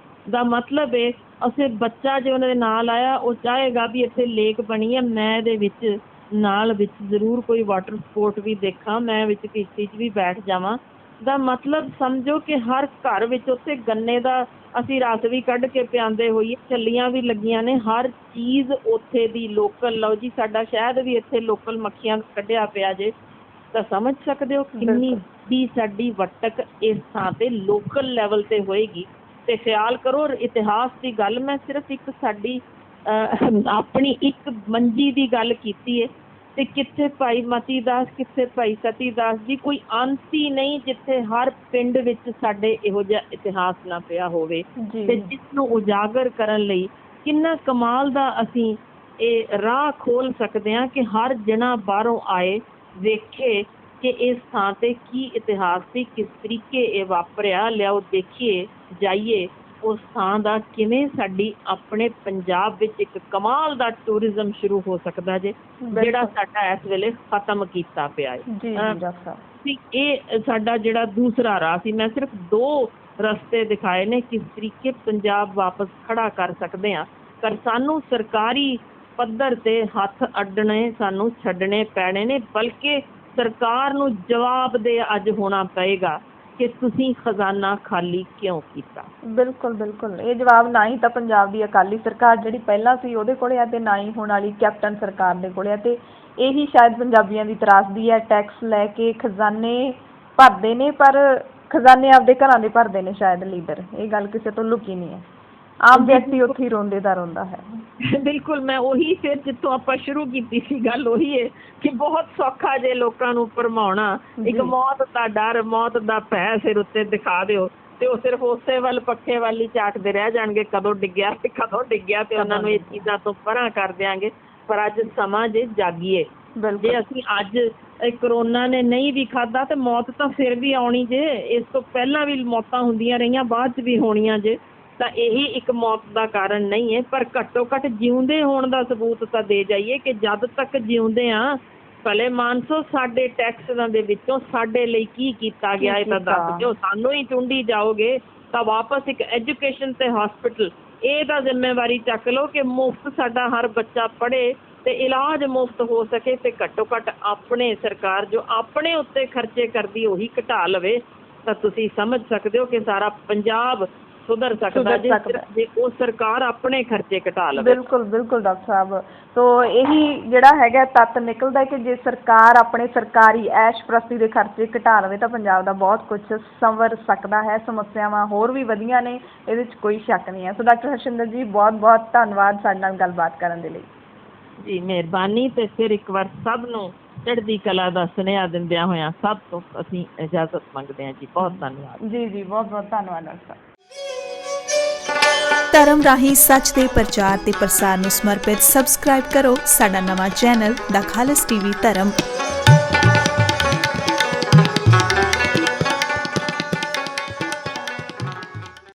ਦਾ ਮਤਲਬ ਹੈ ਅਸੀਂ ਬੱਚਾ ਜੇ ਉਹਨਾਂ ਦੇ ਨਾਲ ਆਇਆ ਉਹ ਚਾਹੇਗਾ ਵੀ ਇੱਥੇ ਲੇਕ ਬਣੀ ਹੈ, ਮੈਂ ਇਹਦੇ ਵਿੱਚ ਨਾਲ ਵਿੱਚ ਜ਼ਰੂਰ ਕੋਈ ਵਾਟਰ ਸਪੋਰਟ ਵੀ ਦੇਖਾਂ, ਮੈਂ ਵਿੱਚ ਕਿਸ਼ਤੀ 'ਚ ਵੀ ਬੈਠ ਜਾਵਾਂ। ਦਾ ਮਤਲਬ ਸਮਝੋ ਕਿ ਹਰ ਘਰ ਵਿੱਚ ਉੱਥੇ ਗੰਨੇ ਦਾ ਅਸੀਂ ਰਸ ਵੀ ਕੱਢ ਕੇ ਪਿਆਂਦੇ ਹੋਈਏ, ਛੱਲੀਆਂ ਵੀ ਲੱਗੀਆਂ ਨੇ, ਹਰ ਚੀਜ਼ ਉੱਥੇ ਦੀ ਲੋਕਲ। ਲਓ ਜੀ, ਸਾਡਾ ਸ਼ਹਿਦ ਵੀ ਇੱਥੇ ਲੋਕਲ ਮੱਖੀਆਂ ਕੱਢਿਆ ਪਿਆ ਜੇ। ਤਾਂ ਸਮਝ ਸਕਦੇ ਹੋ ਕਿੰਨੀ ਦੀ ਸਾਡੀ ਵਟਕ ਇਸ ਥਾਂ 'ਤੇ ਲੋਕਲ ਲੈਵਲ 'ਤੇ ਹੋਏਗੀ। ਤੇ ਖਿਆਲ ਕਰੋ, ਇਤਿਹਾਸ ਦੀ ਗੱਲ ਮੈਂ ਸਿਰਫ ਇੱਕ ਸਾਡੀ ਆਪਣੀ ਇੱਕ ਮੰਜੀ ਦੀ ਗੱਲ ਕੀਤੀ ਹੈ, ਤੇ ਕਿੱਥੇ ਭਾਈ ਮਤੀ ਦਾਸ, ਕਿੱਥੇ ਭਾਈ ਸਤੀ ਦਾਸ ਜੀ, ਕੋਈ ਅੰਤ ਹੀ ਨਹੀਂ ਜਿੱਥੇ ਹਰ ਪਿੰਡ ਵਿੱਚ ਸਾਡੇ ਇਹੋ ਜਿਹਾ ਇਤਿਹਾਸ ਨਾ ਪਿਆ ਹੋਵੇ। ਤੇ ਜਿਸ ਨੂੰ ਉਜਾਗਰ ਕਰਨ ਲਈ ਕਿੰਨਾ ਕਮਾਲ ਦਾ ਅਸੀਂ ਇਹ ਰਾਹ ਖੋਲ ਸਕਦੇ ਹਾਂ ਕਿ ਹਰ ਜਣਾ ਬਾਹਰੋਂ ਆਏ, ਵੇਖੇ ਕਿ ਇਸ ਥਾਂ 'ਤੇ ਕੀ ਇਤਿਹਾਸ ਸੀ, ਕਿਸ ਤਰੀਕੇ ਇਹ ਵਾਪਰਿਆ, ਲਿਆਓ ਦੇਖੀਏ, ਜਾਈਏ, ਉਸ ਥਾਂ ਦਾ ਕਿਵੇਂ ਸਾਡੀ ਆਪਣੇ ਪੰਜਾਬ ਵਿੱਚ ਇੱਕ ਕਮਾਲ ਦਾ ਟੂਰਿਜ਼ਮ ਸ਼ੁਰੂ ਹੋ ਸਕਦਾ ਜੇ, ਜਿਹੜਾ ਸਾਡਾ ਇਸ ਵੇਲੇ ਖਤਮ ਕੀਤਾ ਪਿਆ ਹੈ। ਜੀ ਡਾਕਟਰ ਸਾਹਿਬ, ਇਹ ਸਾਡਾ ਜਿਹੜਾ ਦੂਸਰਾ ਰਾਹ ਸੀ। ਮੈਂ ਸਿਰਫ 2 ਰਸਤੇ ਦਿਖਾਏ ਨੇ ਕਿਸ ਤਰੀਕੇ ਪੰਜਾਬ ਵਾਪਸ ਖੜਾ ਕਰ ਸਕਦੇ ਹਾਂ, ਪਰ ਸਾਨੂੰ ਸਰਕਾਰੀ ਪੱਧਰ ਤੇ ਹੱਥ ਅੱਡਣੇ ਸਾਨੂੰ ਛੱਡਣੇ ਪੈਣੇ ਨੇ, ਬਲਕਿ ਸਰਕਾਰ ਨੂੰ ਜਵਾਬਦੇਹ ਅੱਜ ਹੋਣਾ ਪਏਗਾ ਕਿ ਤੁਸੀਂ ਖਜ਼ਾਨਾ ਖਾਲੀ ਕਿਉਂ ਕੀਤਾ। ਬਿਲਕੁਲ ਬਿਲਕੁਲ, ਇਹ ਜਵਾਬ ਨਾ ਹੀ ਤਾਂ ਪੰਜਾਬ ਦੀ ਅਕਾਲੀ ਸਰਕਾਰ ਜਿਹੜੀ ਪਹਿਲਾਂ ਸੀ ਉਹਦੇ ਕੋਲੇ ਆ ਤੇ ਨਾ ਹੀ ਹੁਣ ਵਾਲੀ ਕੈਪਟਨ ਸਰਕਾਰ ਦੇ ਕੋਲੇ ਆ, ਤੇ ਇਹੀ ਸ਼ਾਇਦ ਪੰਜਾਬੀਆਂ ਦੀ ਤਰਾਸਦੀ ਹੈ। ਟੈਕਸ ਲੈ ਕੇ ਖਜ਼ਾਨੇ ਭਰਦੇ ਨੇ, ਪਰ ਖਜ਼ਾਨੇ ਆਪਦੇ ਘਰਾਂ ਦੇ ਭਰਦੇ ਨੇ ਸ਼ਾਇਦ ਲੀਡਰ, ਇਹ ਗੱਲ ਕਿਸੇ ਤੋਂ ਲੁਕੀ ਨਹੀਂ ਹੈ। ਆਮ ਵਿਅਕਤੀ ਉੱਥੇ ਹੀ ਰੋਂਦੇ ਦਾ ਰੋਂਦਾ ਹੈ। ਬਿਲਕੁਲ, ਮੈਂ ਉਹੀ ਫਿਰ ਜਿੱਥੋਂ ਆਪਾਂ ਸ਼ੁਰੂ ਕੀਤੀ ਸੀ ਗੱਲ ਉਹੀ ਹੈ ਕਿ ਬਹੁਤ ਸੌਖਾ ਜੇ ਲੋਕਾਂ ਨੂੰ ਭਰਮਾਉਣਾ। ਇੱਕ ਮੌਤ ਦਾ ਡਰ, ਮੌਤ ਦਾ ਭੈ ਸਿਰ ਉੱਤੇ ਦਿਖਾ ਦਿਓ ਤੇ ਉਹ ਸਿਰਫ ਉਸੇ ਵੱਲ ਪੱਖੇ ਵੱਲ ਹੀ ਝਾਕਦੇ ਰਹਿ ਜਾਣਗੇ, ਕਦੋਂ ਡਿੱਗਿਆ ਤੇ ਕਦੋਂ ਡਿੱਗਿਆ, ਤੇ ਉਹਨਾਂ ਨੂੰ ਇਹ ਚੀਜ਼ਾਂ ਤੋਂ ਪਰਾਂ ਕਰ ਦਿਆਂਗੇ। ਪਰ ਅੱਜ ਸਮਾਂ ਜੇ ਜਾਗੀਏ, ਜੇ ਅਸੀਂ ਅੱਜ ਕਰੋਨਾ ਨੇ ਨਹੀਂ ਵੀ ਖਾਧਾ ਤੇ ਮੌਤ ਤਾਂ ਫਿਰ ਵੀ ਆਉਣੀ ਜੇ। ਇਸ ਤੋਂ ਪਹਿਲਾਂ ਵੀ ਮੌਤਾਂ ਹੁੰਦੀਆਂ ਰਹੀਆਂ, ਬਾਅਦ 'ਚ ਵੀ ਹੋਣੀਆਂ ਜੇ, ਤਾਂ ਇਹੀ ਇੱਕ ਮੌਤ ਦਾ ਕਾਰਨ ਨਹੀਂ ਹੈ। ਪਰ ਘੱਟੋ ਘੱਟ ਜਿਉਂਦੇ ਹੋਣ ਦਾ ਸਬੂਤ ਤਾਂ ਦੇ ਜਾਈਏ ਕਿ ਜਦ ਤੱਕ ਜਿਉਂਦੇ ਹਾਂ, ਭਲੇ ਮਾਨਸੋ ਸਾਡੇ ਟੈਕਸਾਂ ਦੇ ਵਿੱਚੋਂ ਸਾਡੇ ਲਈ ਕੀ ਕੀਤਾ ਗਿਆ ਇਹ ਤਾਂ ਦੱਸ ਦਿਓ। ਸਾਨੂੰ ਹੀ ਚੁੰਡੀ ਜਾਓਗੇ ਤਾਂ ਵਾਪਸ ਇੱਕ ਐਜੂਕੇਸ਼ਨ ਤੇ ਹਸਪੀਟਲ, ਇਹ ਤਾਂ ਜ਼ਿੰਮੇਵਾਰੀ ਚੱਕ ਲਓ ਕਿ ਮੁਫਤ ਸਾਡਾ ਹਰ ਬੱਚਾ ਪੜ੍ਹੇ ਤੇ ਇਲਾਜ ਮੁਫਤ ਹੋ ਸਕੇ, ਤੇ ਘੱਟੋ ਘੱਟ ਆਪਣੇ ਸਰਕਾਰ ਜੋ ਆਪਣੇ ਉੱਤੇ ਖਰਚੇ ਕਰਦੀ ਉਹੀ ਘਟਾ ਲਵੇ, ਤਾਂ ਤੁਸੀਂ ਸਮਝ ਸਕਦੇ ਹੋ ਕਿ ਸਾਰਾ ਪੰਜਾਬ ਸੁਧਰ ਸਕਦਾ ਜੇ ਉਹ ਸਰਕਾਰ ਆਪਣੇ ਖਰਚੇ ਘਟਾ ਲਵੇ। ਬਿਲਕੁਲ ਬਿਲਕੁਲ ਡਾਕਟਰ ਸਾਹਿਬ, ਤੋ ਇਹੀ ਜਿਹੜਾ ਹੈਗਾ ਤੱਤ ਨਿਕਲਦਾ ਕਿ ਜੇ ਸਰਕਾਰ ਆਪਣੇ ਸਰਕਾਰੀ ਐਸ਼ ਪ੍ਰਸਤੀ ਦੇ ਖਰਚੇ ਘਟਾ ਲਵੇ ਤਾਂ ਪੰਜਾਬ ਦਾ ਬਹੁਤ ਕੁਝ ਸੰਵਰ ਸਕਦਾ ਹੈ। ਸਮੱਸਿਆਵਾਂ ਹੋਰ ਵੀ ਵਧੀਆਂ ਨੇ, ਇਹਦੇ 'ਚ ਕੋਈ ਸ਼ੱਕ ਨਹੀਂ ਹੈ। ਸੋ ਡਾਕਟਰ ਹਰਸ਼ਿੰਦਰ ਜੀ, ਬਹੁਤ ਬਹੁਤ ਧੰਨਵਾਦ ਸਾਡੇ ਨਾਲ ਗੱਲਬਾਤ ਕਰਨ ਦੇ ਲਈ। ਜੀ ਮਿਹਰਬਾਨੀ। ਤੇ ਫਿਰ ਇੱਕ ਵਾਰ ਸਭ ਨੂੰ ਚੜ੍ਹਦੀ ਕਲਾ ਦਾ ਸੁਨੇਹਾ ਦਿੰਦਿਆਂ ਹੋਇਆਂ ਸਭ ਤੋਂ ਅਸੀਂ ਇਜਾਜ਼ਤ ਮੰਗਦੇ ਹਾਂ ਜੀ। ਬਹੁਤ ਧੰਨਵਾਦ। ਜੀ ਬਹੁਤ ਬਹੁਤ ਧੰਨਵਾਦ ਡਾਕਟਰ ਸਾਹਿਬ। ਧਰਮ ਰਾਹੀਂ ਸੱਚ ਦੇ ਪ੍ਰਚਾਰ ਤੇ ਪ੍ਰਸਾਰ ਨੂੰ ਸਮਰਪਿਤ ਸਬਸਕ੍ਰਾਈਬ ਕਰੋ ਸਾਡਾ ਨਵਾਂ ਚੈਨਲ ਦ ਖਾਲਸ ਟੀਵੀ ਧਰਮ।